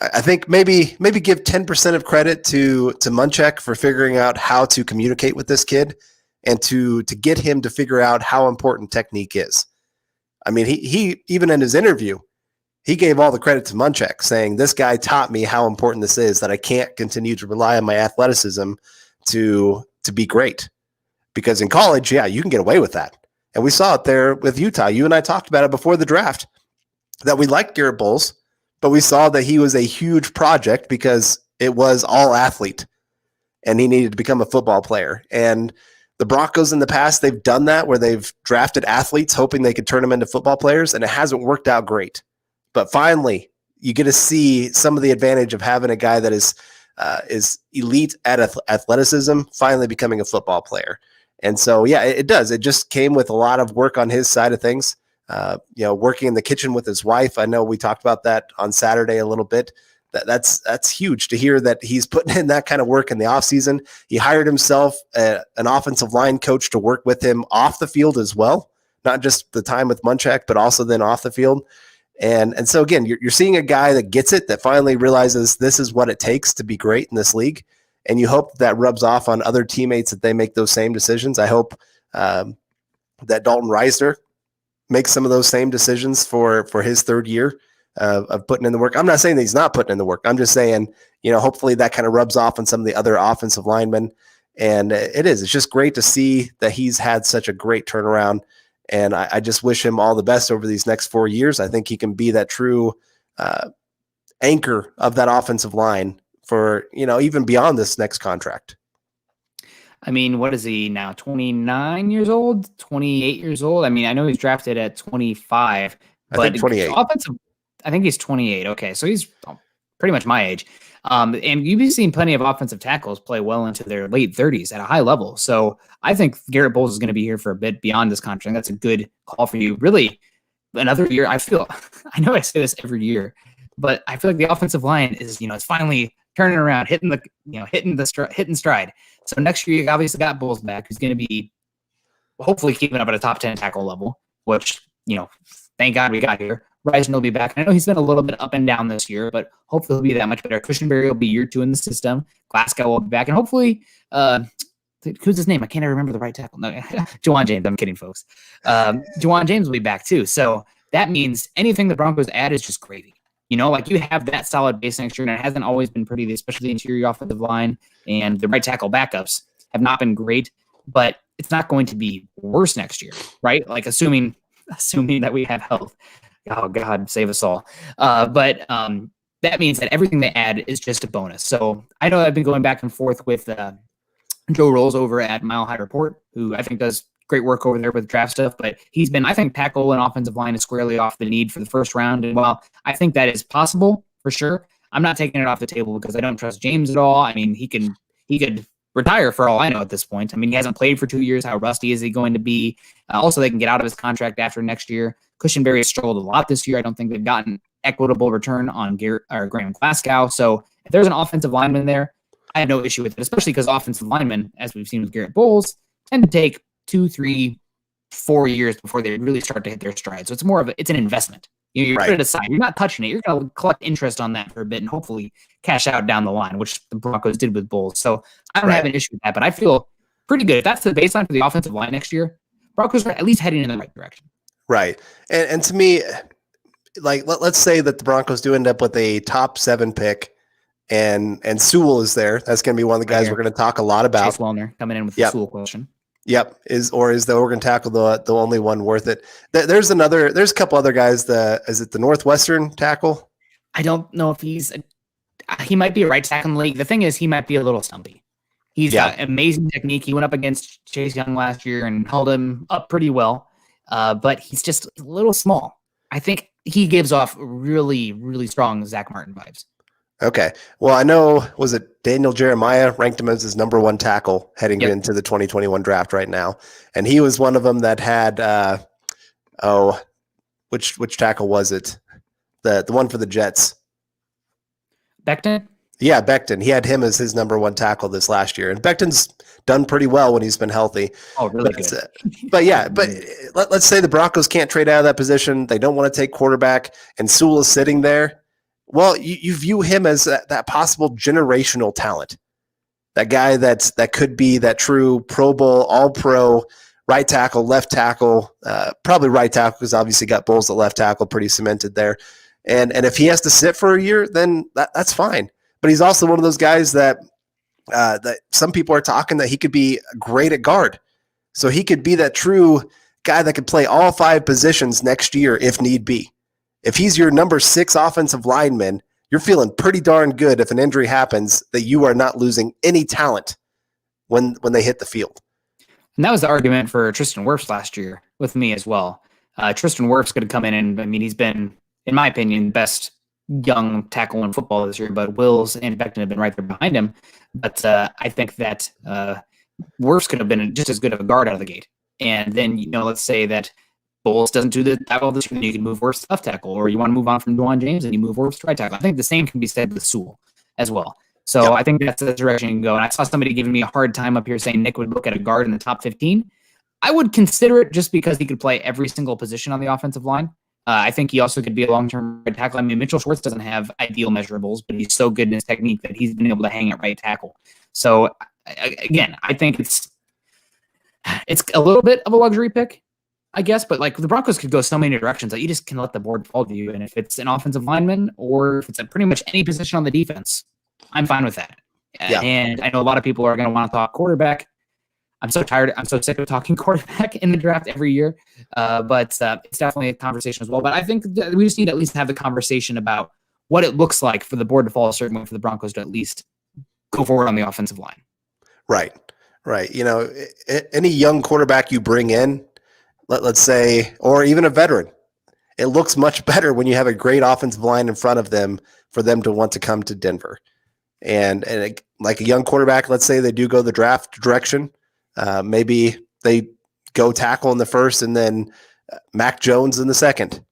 I think maybe give 10% of credit to Munchak for figuring out how to communicate with this kid and to get him to figure out how important technique is. I mean, he even in his interview, he gave all the credit to Munchak, saying this guy taught me how important this is, that I can't continue to rely on my athleticism to be great. Because in college, yeah, you can get away with that. And we saw it there with Utah. You and I talked about it before the draft, that we liked Garett Bolles, but we saw that he was a huge project because it was all athlete and he needed to become a football player. And the Broncos in the past, they've done that where they've drafted athletes hoping they could turn them into football players, and it hasn't worked out great. But finally, you get to see some of the advantage of having a guy that is is elite at athleticism, finally becoming a football player. And so, yeah, it does. It just came with a lot of work on his side of things. Working in the kitchen with his wife. I know we talked about that on Saturday a little bit. That's huge to hear that he's putting in that kind of work in the offseason. He hired himself an offensive line coach to work with him off the field as well, not just the time with Munchak, but also then off the field. And so, again, you're seeing a guy that gets it, that finally realizes this is what it takes to be great in this league. And you hope that rubs off on other teammates, that they make those same decisions. I hope that Dalton Reisner makes some of those same decisions for his third year of putting in the work. I'm not saying that he's not putting in the work. I'm just saying, hopefully that kind of rubs off on some of the other offensive linemen. And it's just great to see that he's had such a great turnaround. And I just wish him all the best over these next 4 years. I think he can be that true anchor of that offensive line for, even beyond this next contract. I mean, what is he now? 29 years old, 28 years old. I mean, I know he's drafted at 25, but I think 28. I think he's 28. Okay. So he's pretty much my age. And you've seen plenty of offensive tackles play well into their late 30s at a high level. So I think Garett Bolles is going to be here for a bit beyond this contract. That's a good call for you. Really, another year. I know I say this every year, but I feel like the offensive line is, it's finally turning around, hitting stride. So next year, you obviously got Bolles back, who's going to be hopefully keeping up at a top 10 tackle level, which, thank God we got here. Reisner will be back. I know he's been a little bit up and down this year, but hopefully he'll be that much better. Cushenberry will be year 2 in the system. Glasgow will be back. And hopefully, who's his name? I can't remember the right tackle. No, Juwan James. I'm kidding, folks. Juwan James will be back too. So that means anything the Broncos add is just gravy. Like you have that solid base next year, and it hasn't always been pretty, especially the interior offensive line and the right tackle backups have not been great, but it's not going to be worse next year, right? Like assuming that we have health. Oh God, save us all. But that means that everything they add is just a bonus. So I know I've been going back and forth with Joe Rolls over at Mile High Report, who I think does great work over there with draft stuff, but he's been, I think, tackle and offensive line is squarely off the need for the first round. And while I think that is possible for sure, I'm not taking it off the table because I don't trust James at all. I mean, he could retire for all I know at this point. I mean, he hasn't played for 2 years. How rusty is he going to be? Also, they can get out of his contract after next year. Cushenberry has struggled a lot this year. I don't think they've gotten equitable return on Graham Glasgow. So if there's an offensive lineman there, I have no issue with it, especially because offensive linemen, as we've seen with Garett Bolles, tend to take 2, 3, 4 years before they really start to hit their stride. So it's an investment. You put it aside. You're not touching it. You're going to collect interest on that for a bit and hopefully cash out down the line, which the Broncos did with Bolles. So I don't have an issue with that, but I feel pretty good. If that's the baseline for the offensive line next year, Broncos are at least heading in the right direction. Right. And to me, like, let's say that the Broncos do end up with a top 7 pick and Sewell is there. That's going to be one of the guys we're going to talk a lot about. Chase Wellner coming in with the Sewell question. Yep. Is the Oregon tackle the only one worth it? There's a couple other guys. Is it the Northwestern tackle? I don't know if he might be a right tackle in the league. The thing is, he might be a little stumpy. He's got amazing technique. He went up against Chase Young last year and held him up pretty well. But he's just a little small. I think he gives off really, really strong Zach Martin vibes. Okay. Well, I know, was it Daniel Jeremiah ranked him as his number 1 tackle heading into the 2021 draft right now. And he was one of them that had, which tackle was it? The one for the Jets. Becton? Yeah, Becton. He had him as his number 1 tackle this last year. And Becton's done pretty well when he's been healthy. Oh, really good. But let's say the Broncos can't trade out of that position. They don't want to take quarterback, and Sewell is sitting there. Well, you view him as that possible generational talent, that guy that could be that true Pro Bowl, All-Pro, right tackle, left tackle, probably right tackle because obviously got Bolles at left tackle, pretty cemented there. And if he has to sit for a year, then that's fine. But he's also one of those guys that some people are talking that he could be great at guard. So he could be that true guy that could play all 5 positions next year if need be. If he's your number 6 offensive lineman, you're feeling pretty darn good if an injury happens that you are not losing any talent when they hit the field. And that was the argument for Tristan Wirfs last year with me as well. Tristan Wirfs could come in and, I mean, he's been, in my opinion, best young tackle in football this year, but Wills and Becton have been right there behind him. But I think that Wirfs could have been just as good of a guard out of the gate. And then, let's say that Bolles doesn't do the tackle this year, then you can move Wirfs to left tackle, or you want to move on from Dwan James and you move Wirfs to right tackle. I think the same can be said with Sewell as well. So I think that's the direction you can go. And I saw somebody giving me a hard time up here saying Nick would look at a guard in the top 15. I would consider it just because he could play every single position on the offensive line. I think he also could be a long-term right tackle. I mean, Mitchell Schwartz doesn't have ideal measurables, but he's so good in his technique that he's been able to hang at right tackle. So, again, I think it's a little bit of a luxury pick, I guess, but like the Broncos could go so many directions that you just can let the board fall to you. And if it's an offensive lineman or if it's at pretty much any position on the defense, I'm fine with that. Yeah. And I know a lot of people are going to want to talk quarterback. I'm so tired. I'm so sick of talking quarterback in the draft every year. But it's definitely a conversation as well. But I think we just need to at least have the conversation about what it looks like for the board to fall a certain way for the Broncos to at least go forward on the offensive line. Right. Any young quarterback you bring in, let's say, or even a veteran, it looks much better when you have a great offensive line in front of them for them to want to come to Denver. And like a young quarterback, let's say they do go the draft direction. Maybe they go tackle in the first and then Mac Jones in the second.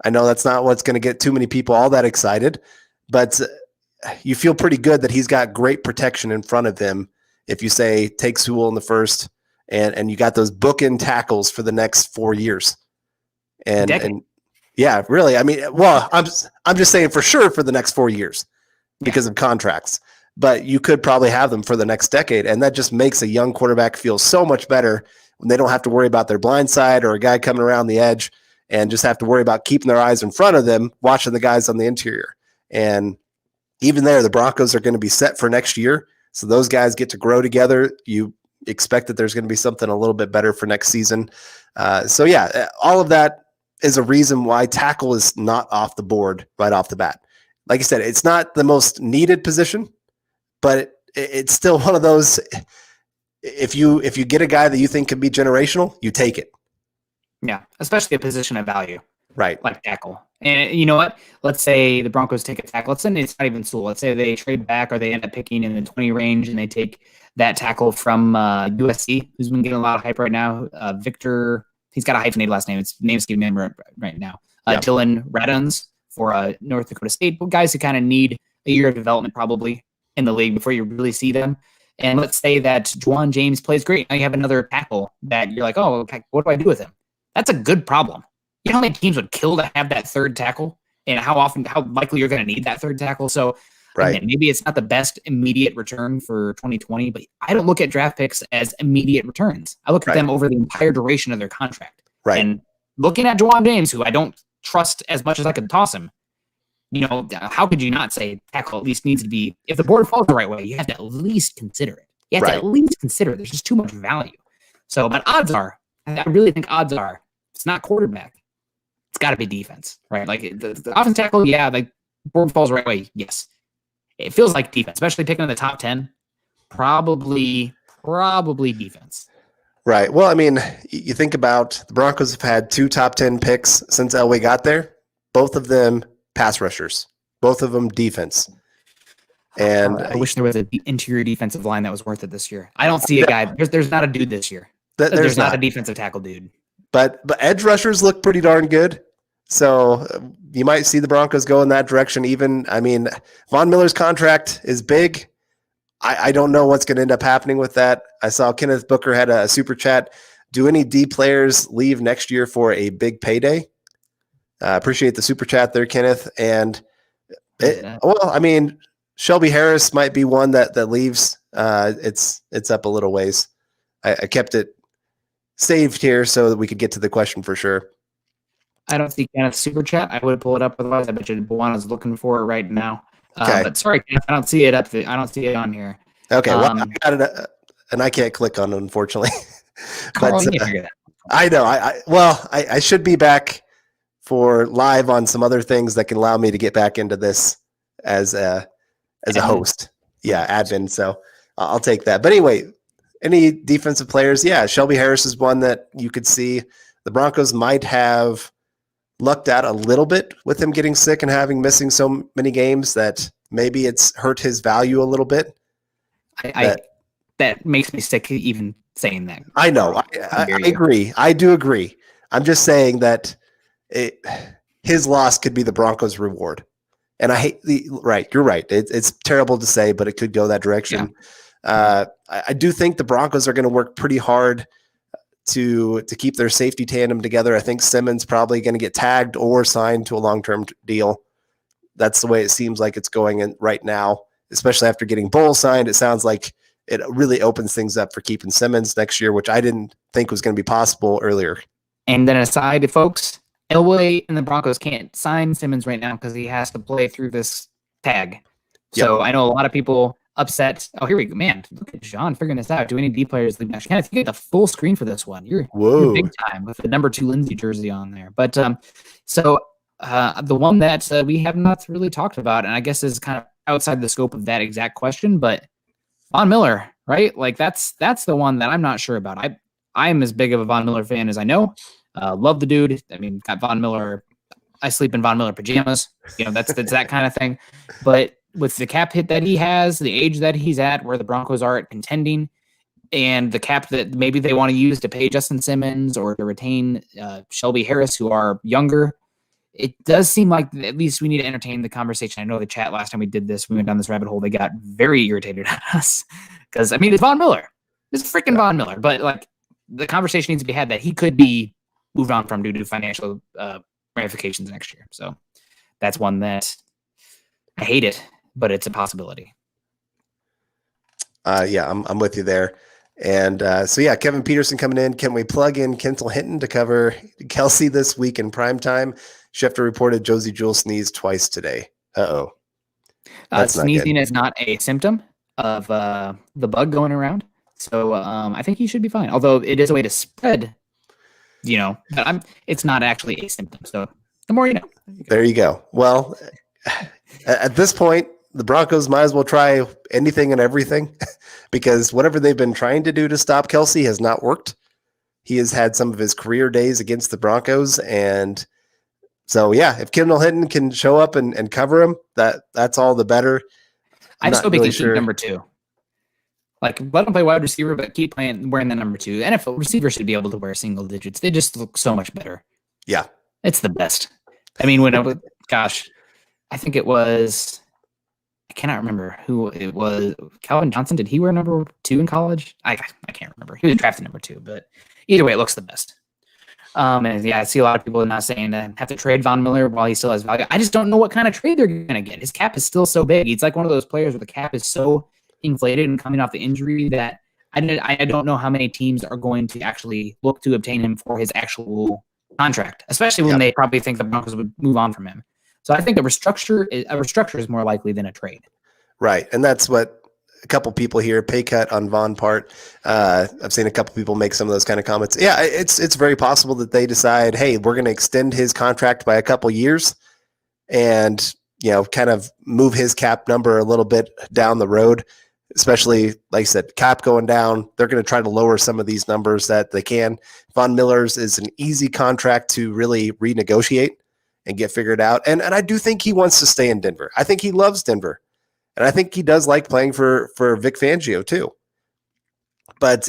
I know that's not what's going to get too many people all that excited, but you feel pretty good that he's got great protection in front of him. If you say take Sewell in the first and you got those bookend tackles for the next 4 years. And yeah, really. I mean, well, I'm just saying for sure for the next 4 years because of contracts. But you could probably have them for the next decade. And that just makes a young quarterback feel so much better when they don't have to worry about their blind side or a guy coming around the edge and just have to worry about keeping their eyes in front of them, watching the guys on the interior. And even there, the Broncos are going to be set for next year. So those guys get to grow together. You expect that there's going to be something a little bit better for next season. So yeah, all of that is a reason why tackle is not off the board right off the bat. Like I said, it's not the most needed position, but it's still one of those. If you get a guy that you think can be generational, you take it. Yeah, especially a position of value, right? Like tackle. And you know what? Let's say the Broncos take a tackle. Let's say it's not even Sewell. Let's say they trade back or they end up picking in the 20 range and they take that tackle from USC, who's been getting a lot of hype right now. Victor, he's got a hyphenated last name. It's name's giving me right now. Dylan Raduns for North Dakota State. But guys who kind of need a year of development probably in the league before you really see them. And let's say that Dwan James plays great. Now you have another tackle that you're like, oh, okay, what do I do with him? That's a good problem. You know how many teams would kill to have that third tackle and how likely you're going to need that third tackle. So again, maybe it's not the best immediate return for 2020, but I don't look at draft picks as immediate returns. I look at them over the entire duration of their contract. Right. And looking at Dwan James, who I don't trust as much as I could toss him, how could you not say tackle at least needs to be, if the board falls the right way, you have to at least consider it. You have to at least consider it. There's just too much value. So, but I really think odds are, it's not quarterback. It's got to be defense, right? Like the offense tackle, like board falls the right way. Yes. It feels like defense, especially picking in the top 10. Probably defense. Right. Well, I mean, you think about the Broncos have had 2 top 10 picks since Elway got there. Both of them pass rushers, both of them defense. And I wish there was an interior defensive line that was worth it this year. I don't see a guy. There's not a dude this year. There's not a defensive tackle dude. But edge rushers look pretty darn good. So you might see the Broncos go in that direction. Even, I mean, Von Miller's contract is big. I don't know what's going to end up happening with that. I saw Kenneth Booker had a super chat. Do any D players leave next year for a big payday? Appreciate the super chat there, Kenneth. And I mean, Shelby Harris might be one that leaves. It's up a little ways. I kept it saved here so that we could get to the question for sure. I don't see Kenneth's super chat. I would pull it up. Otherwise, I bet you Buana's looking for it right now. Okay. But sorry, Kenneth, I don't see it I don't see it on here. Okay. Well, I got it, and I can't click on it, unfortunately. Carl, you figure that. I know. I should be back for live on some other things that can allow me to get back into this as a host. Yeah, admin. So I'll take that. But anyway, any defensive players? Yeah, Shelby Harris is one that you could see. The Broncos might have lucked out a little bit with him getting sick and missing so many games that maybe it's hurt his value a little bit. That makes me sick even saying that. I know. I agree. I do agree. I'm just saying that his loss could be the Broncos' reward. And I hate you're right. It's terrible to say, but it could go that direction. Yeah. I do think the Broncos are going to work pretty hard to keep their safety tandem together. I think Simmons probably going to get tagged or signed to a long-term deal. That's the way it seems like it's going in right now, especially after getting Bolles signed. It sounds like it really opens things up for keeping Simmons next year, which I didn't think was going to be possible earlier. And then aside, folks, Elways and the Broncos can't sign Simmons right now because he has to play through this tag. So I know a lot of people upset. Oh, here we go. Man, look at John figuring this out. Do any D players leave next? Kenneth, you get the full screen for this one. You're big time with the number 2 Lindsay jersey on there. But the one that we have not really talked about, and I guess is kind of outside the scope of that exact question, but Von Miller, right? Like that's the one that I'm not sure about. I'm as big of a Von Miller fan as I know. Love the dude. I mean, got Von Miller. I sleep in Von Miller pajamas. That's that kind of thing. But with the cap hit that he has, the age that he's at, where the Broncos are at contending, and the cap that maybe they want to use to pay Justin Simmons or to retain Shelby Harris, who are younger, it does seem like at least we need to entertain the conversation. I know the chat last time we did this, we went down this rabbit hole. They got very irritated at us because, I mean, it's Von Miller. It's freaking Von Miller. But, like, the conversation needs to be had that he could be moved on from due to financial ramifications next year. So that's one that I hate it, but it's a possibility. I'm with you there. And Kevin Peterson coming in. Can we plug in Kendell Hinton to cover Kelce this week in primetime? Schefter reported Josie Jewell sneezed twice today. Uh-oh. Sneezing is not a symptom of the bug going around. So I think he should be fine. Although it is a way to spread, but it's not actually a symptom. So the more you know. There you go. Well, at this point, the Broncos might as well try anything and everything because whatever they've been trying to do to stop Kelce has not worked. He has had some of his career days against the Broncos. And so, if Kendell Hinton can show up and cover him, that's all the better. I just hope he can keep number 2. Like, let him play wide receiver, but keep wearing the number 2. NFL receivers should be able to wear single digits. They just look so much better. Yeah. It's the best. I mean, I think it was, I cannot remember who it was. Calvin Johnson, did he wear number 2 in college? I can't remember. He was drafted number 2, but either way, it looks the best. I see a lot of people now saying have to trade Von Miller while he still has value. I just don't know what kind of trade they're going to get. His cap is still so big. He's like one of those players where the cap is so inflated and coming off the injury that I don't know how many teams are going to actually look to obtain him for his actual contract, especially when they probably think the Broncos would move on from him. So I think a restructure is more likely than a trade. Right. And that's what a couple people here, pay cut on Von part. I've seen a couple people make some of those kind of comments. Yeah, it's very possible that they decide, hey, we're going to extend his contract by a couple years and, kind of move his cap number a little bit down the road, especially, like I said, cap going down. They're going to try to lower some of these numbers that they can. Von Miller's is an easy contract to really renegotiate and get figured out. And I do think he wants to stay in Denver. I think he loves Denver. And I think he does like playing for Vic Fangio too. But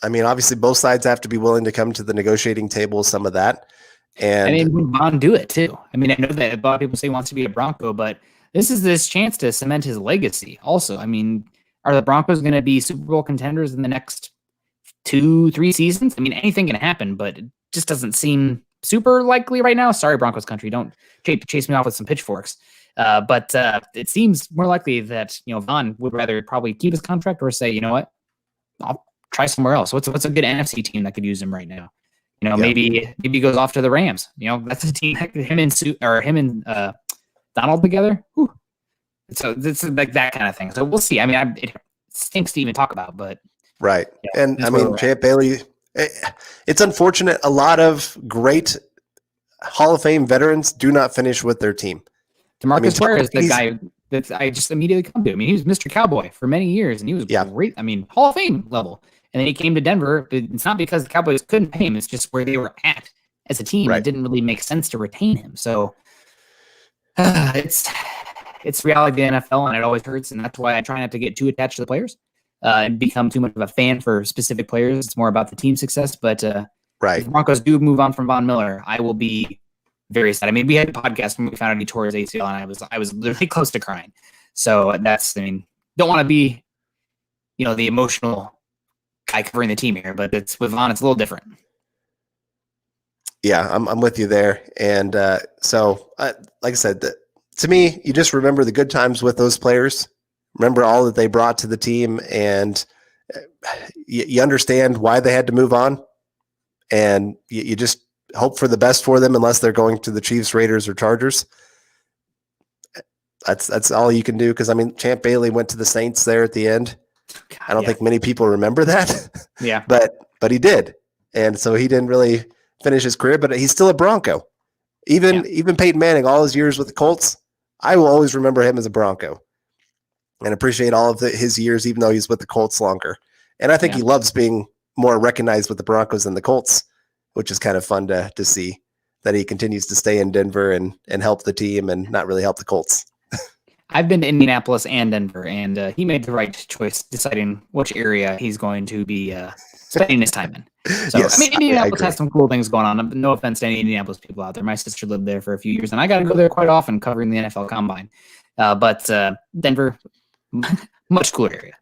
obviously both sides have to be willing to come to the negotiating table, some of that. And Von do it too. I mean, I know that a lot of people say he wants to be a Bronco, but this is this chance to cement his legacy also. I mean, are the Broncos going to be Super Bowl contenders in the next 2-3 seasons? I mean, anything can happen, but it just doesn't seem super likely right now. Sorry, Broncos country. Don't chase me off with some pitchforks. But it seems more likely that, Von would rather probably keep his contract or say, you know what, I'll try somewhere else. What's a good NFC team that could use him right now? Maybe he goes off to the Rams. That's a team that him and Donald together. Whew. So it's like that kind of thing. So we'll see. I mean, it stinks to even talk about, but right. And I mean, Champ Bailey, it's unfortunate. A lot of great Hall of Fame veterans do not finish with their team. DeMarcus Ware is the guy that I just immediately come to. I mean, he was Mr. Cowboy for many years, and he was great. I mean, Hall of Fame level. And then he came to Denver. It's not because the Cowboys couldn't pay him. It's just where they were at. as a team. Right. It didn't really make sense to retain him. So it's reality of the NFL, and it always hurts. And that's why I try not to get too attached to the players and become too much of a fan for specific players. It's more about the team success. But if the Broncos do move on from Von Miller, I will be very sad. I mean, we had a podcast when we found out he tore his ACL, and I was literally close to crying. So don't want to be, the emotional guy covering the team here, but it's with Von, it's a little different. Yeah, I'm with you there. And like I said, to me, you just remember the good times with those players. Remember all that they brought to the team, and you understand why they had to move on. And you just hope for the best for them, unless they're going to the Chiefs, Raiders, or Chargers. That's all you can do. Because Champ Bailey went to the Saints there at the end. God, I don't think many people remember that. Yeah, but he did, and so he didn't really finish his career. But he's still a Bronco. Even Peyton Manning, all his years with the Colts, I will always remember him as a Bronco, and appreciate all of his years, even though he's with the Colts longer. And I think he loves being more recognized with the Broncos than the Colts, which is kind of fun to see that he continues to stay in Denver and help the team and not really help the Colts. I've been to Indianapolis and Denver, and he made the right choice deciding which area he's going to be spending his time in. So, yes, Indianapolis has some cool things going on. No offense to any Indianapolis people out there. My sister lived there for a few years, and I got to go there quite often covering the NFL Combine. But Denver, much cooler area.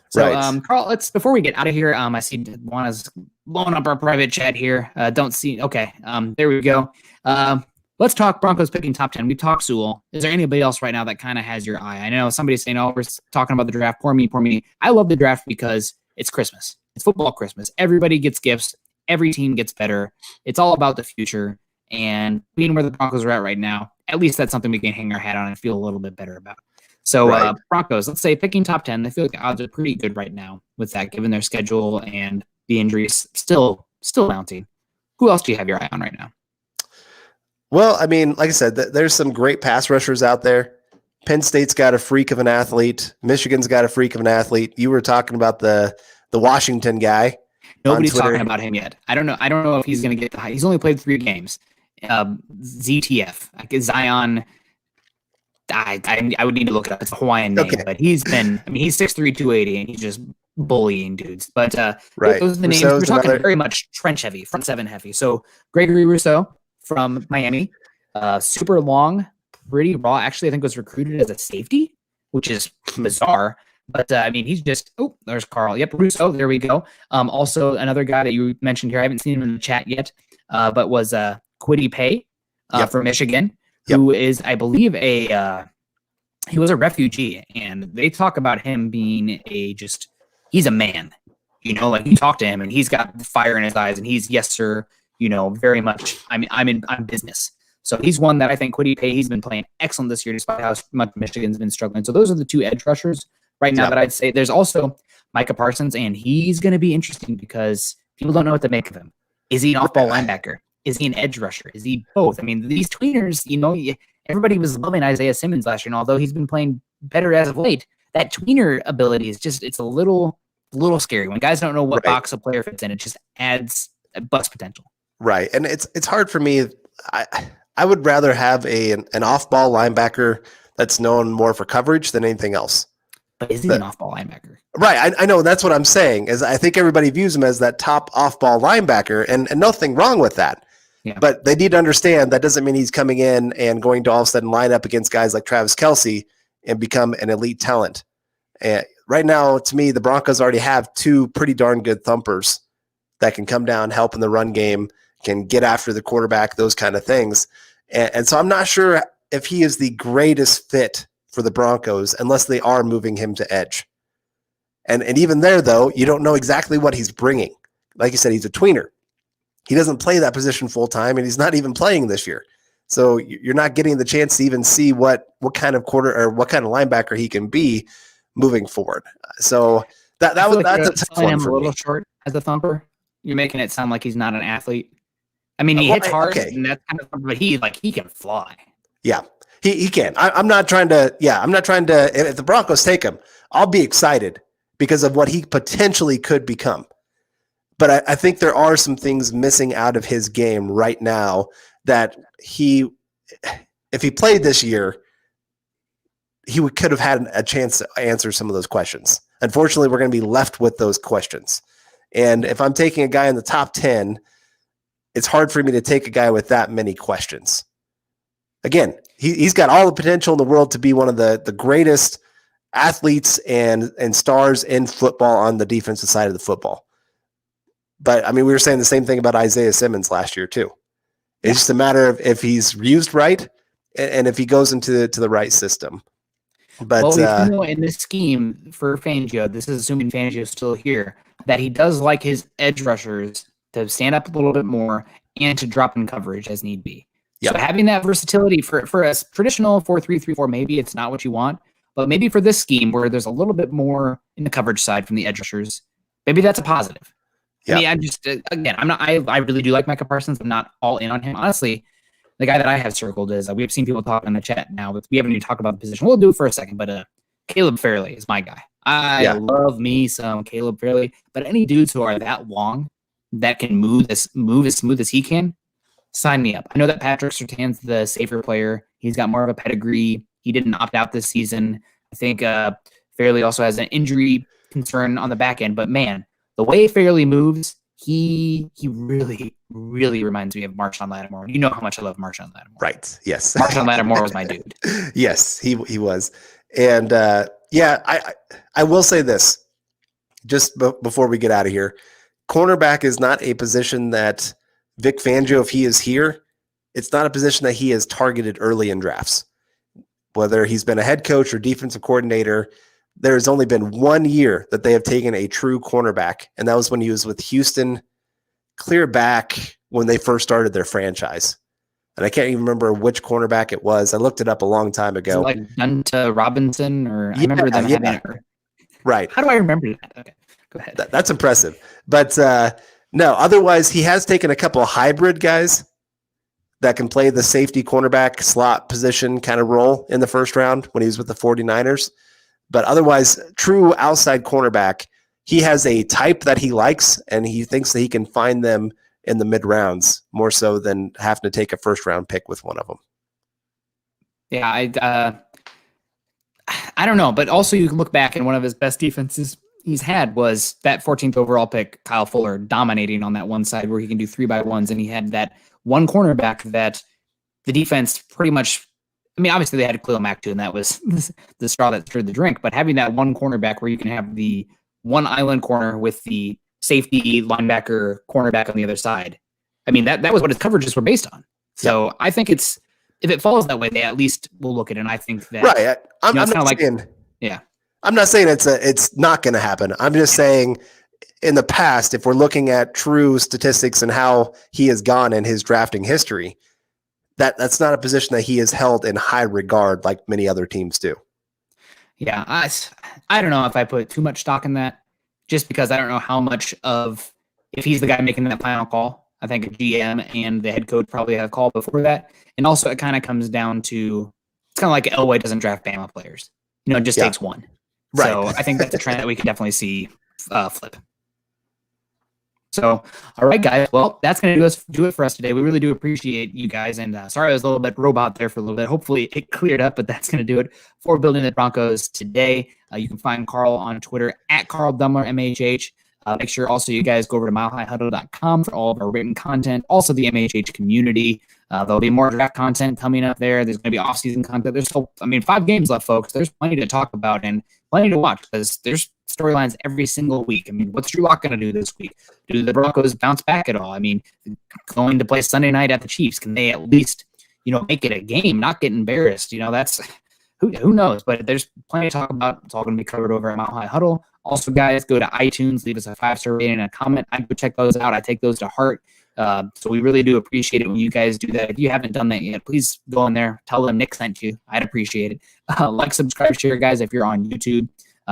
So, right. Carl, before we get out of here, I see Juana's blowing up our private chat here. Okay, there we go. Let's talk Broncos picking top 10. We talked Sewell. Is there anybody else right now that kind of has your eye? I know somebody's saying, we're talking about the draft. Poor me. I love the draft because it's Christmas. It's football Christmas. Everybody gets gifts. Every team gets better. It's all about the future. And being where the Broncos are at right now, at least that's something we can hang our hat on and feel a little bit better about. So Broncos, let's say picking top 10, I feel like the odds are pretty good right now with that, given their schedule and the injuries still mounting. Who else do you have your eye on right now? Well, like I said, there's some great pass rushers out there. Penn State's got a freak of an athlete. Michigan's got a freak of an athlete. You were talking about the Washington guy. Nobody's talking about him yet. I don't know if he's going to get the high. He's only played 3 games. ZTF, Zion. I would need to look it up. It's a Hawaiian name, but he's 6'3", 280, and he's just bullying dudes. But those are the names. We're talking very much trench heavy, front 7 heavy. So Gregory Rousseau from Miami, super long, pretty raw. Actually, I think was recruited as a safety, which is bizarre. But he's just there's Carl. Yep, Rousseau. There we go. Also another guy that you mentioned here. I haven't seen him in the chat yet, but was Kwity Paye from Michigan, who is, I believe, he was a refugee, and they talk about him being he's a man. You talk to him, and he's got fire in his eyes, and he's yes sir. Very much. I'm business. So he's one that I think Kwity Paye, he's been playing excellent this year, despite how much Michigan's been struggling. So those are the 2 edge rushers right now that I'd say. There's also Micah Parsons, and he's going to be interesting because people don't know what to make of him. Is he an off-ball linebacker? Is he an edge rusher? Is he both? These tweeners, everybody was loving Isaiah Simmons last year, and although he's been playing better as of late, that tweener ability is it's a little scary. When guys don't know what box a player fits in, it just adds bust potential. Right. And it's hard for me. I would rather have an off-ball linebacker that's known more for coverage than anything else. But is he an off-ball linebacker? Right. I know. That's what I'm saying. Is I think everybody views him as that top off-ball linebacker, and nothing wrong with that. Yeah. But they need to understand that doesn't mean he's coming in and going to all of a sudden line up against guys like Travis Kelce and become an elite talent. And right now, to me, the Broncos already have 2 pretty darn good thumpers that can come down, help in the run game, can get after the quarterback, those kind of things. And so I'm not sure if he is the greatest fit for the Broncos unless they are moving him to edge. And even there, though, you don't know exactly what he's bringing. Like you said, he's a tweener. He doesn't play that position full time, and he's not even playing this year. So you're not getting the chance to even see what kind of linebacker he can be moving forward. So that's a tough one for a little short as a thumper. You're making it sound like he's not an athlete. He hits hard, and that's kind of, but he can fly. Yeah, he can. I'm not trying to. If the Broncos take him, I'll be excited because of what he potentially could become. But I think there are some things missing out of his game right now that if he played this year, he could have had a chance to answer some of those questions. Unfortunately, we're going to be left with those questions. And if I'm taking a guy in the top 10, it's hard for me to take a guy with that many questions. Again, he's got all the potential in the world to be one of the greatest athletes and stars in football on the defensive side of the football. But, I mean, we were saying the same thing about Isaiah Simmons last year, too. It's just a matter of if he's used right and if he goes into the right system. But in this scheme for Fangio, this is assuming Fangio is still here, that he does like his edge rushers to stand up a little bit more and to drop in coverage as need be. Yep. So having that versatility for a traditional 4-3-3-4, maybe it's not what you want, but maybe for this scheme where there's a little bit more in the coverage side from the edge rushers, maybe that's a positive. Yeah. I mean, I'm just, again, I really do like Micah Parsons. I'm not all in on him. Honestly, the guy that I have circled is, we've seen people talk in the chat now, but we haven't even talked about the position. We'll do it for a second, but Caleb Fairley is my guy. I love me some Caleb Fairley, but any dudes who are that long that can move as smooth as he can, sign me up. I know that Patrick Surtain's the safer player. He's got more of a pedigree. He didn't opt out this season. I think Fairley also has an injury concern on the back end, but man, the way Fairley moves, he really, really reminds me of Marshawn Lattimore. You know how much I love Marshawn Lattimore. Right. Yes. Marshawn Lattimore was my dude. Yes, he was. And I will say this, just before we get out of here, cornerback is not a position that Vic Fangio, if he is here, it's not a position that he has targeted early in drafts. Whether he's been a head coach or defensive coordinator, there's only been 1 year that they have taken a true cornerback, and that was when he was with Houston, clear back when they first started their franchise. And I can't even remember which cornerback it was. I looked it up a long time ago. Like Dunta Robinson, or I remember them having it. Right. How do I remember that? Okay, go ahead. That's impressive. But no, otherwise he has taken a couple of hybrid guys that can play the safety cornerback slot position kind of role in the first round when he was with the 49ers. But otherwise, true outside cornerback, he has a type that he likes, and he thinks that he can find them in the mid rounds more so than having to take a first round pick with one of them. Yeah, I don't know, but also you can look back and one of his best defenses he's had was that 14th overall pick, Kyle Fuller, dominating on that one side where he can do 3x1s, and he had that one cornerback that the defense pretty much. I mean, obviously they had Khalil Mack too, and that was the straw that stirred the drink. But having that one cornerback where you can have the one island corner with the safety linebacker cornerback on the other side, I mean that was what his coverages were based on. So I think if it falls that way, they at least will look at it. And I think that right. I'm not saying, I'm not saying it's not going to happen. I'm just saying in the past, if we're looking at true statistics and how he has gone in his drafting history, that's not a position that he has held in high regard like many other teams do. Yeah, I don't know if I put too much stock in that, just because I don't know how much of, if he's the guy making that final call. I think a GM and the head coach probably have a call before that. And also it kind of comes down to, it's kind of like Elway doesn't draft Bama players. It just takes one. Right. So I think that's a trend that we can definitely see flip. So, all right, guys. Well, that's going to do it for us today. We really do appreciate you guys. And sorry I was a little bit robot there for a little bit. Hopefully it cleared up, but that's going to do it for Building the Broncos today. You can find Carl on Twitter at Carl Dumler, MHH. Make sure also you guys go over to milehighhuddle.com for all of our written content. Also the MHH community. There'll be more draft content coming up there. There's going to be off-season content. There's 5 games left, folks. There's plenty to talk about and plenty to watch because there's storylines every single week. I mean, what's Drew Lock going to do this week? Do the Broncos bounce back at all? I mean, going to play Sunday night at the Chiefs, can they at least, make it a game, not get embarrassed? That's who knows? But there's plenty to talk about. It's all going to be covered over at Mile High Huddle. Also, guys, go to iTunes, leave us a 5-star rating and a comment. I go check those out. I take those to heart. So we really do appreciate it when you guys do that. If you haven't done that yet, please go in there. Tell them Nick sent you. I'd appreciate it. Like, subscribe, share, guys. If you're on YouTube,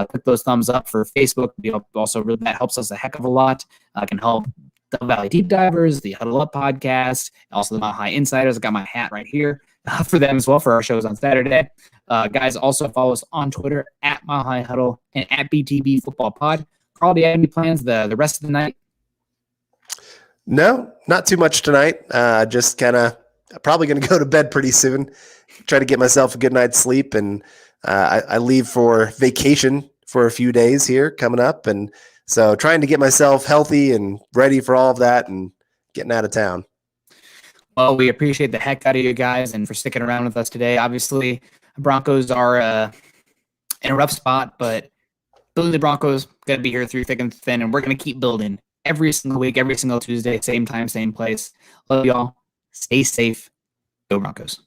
click those thumbs up for Facebook. Also, really, that helps us a heck of a lot. Can help the Valley Deep Divers, the Huddle Up podcast, also the Mile High Insiders. I got my hat right here for them as well for our shows on Saturday. Guys, also follow us on Twitter at Mile High Huddle and at BTB Football Pod. Carl, do you have any plans the rest of the night? No, not too much tonight. Just kind of probably going to go to bed pretty soon. Try to get myself a good night's sleep, and I leave for vacation for a few days here coming up, and so trying to get myself healthy and ready for all of that, and getting out of town. Well, we appreciate the heck out of you guys and for sticking around with us today. Obviously, Broncos are in a rough spot, but building the Broncos going to be here through thick and thin, and we're going to keep building every single week, every single Tuesday, same time, same place. Love y'all. Stay safe. Go Broncos.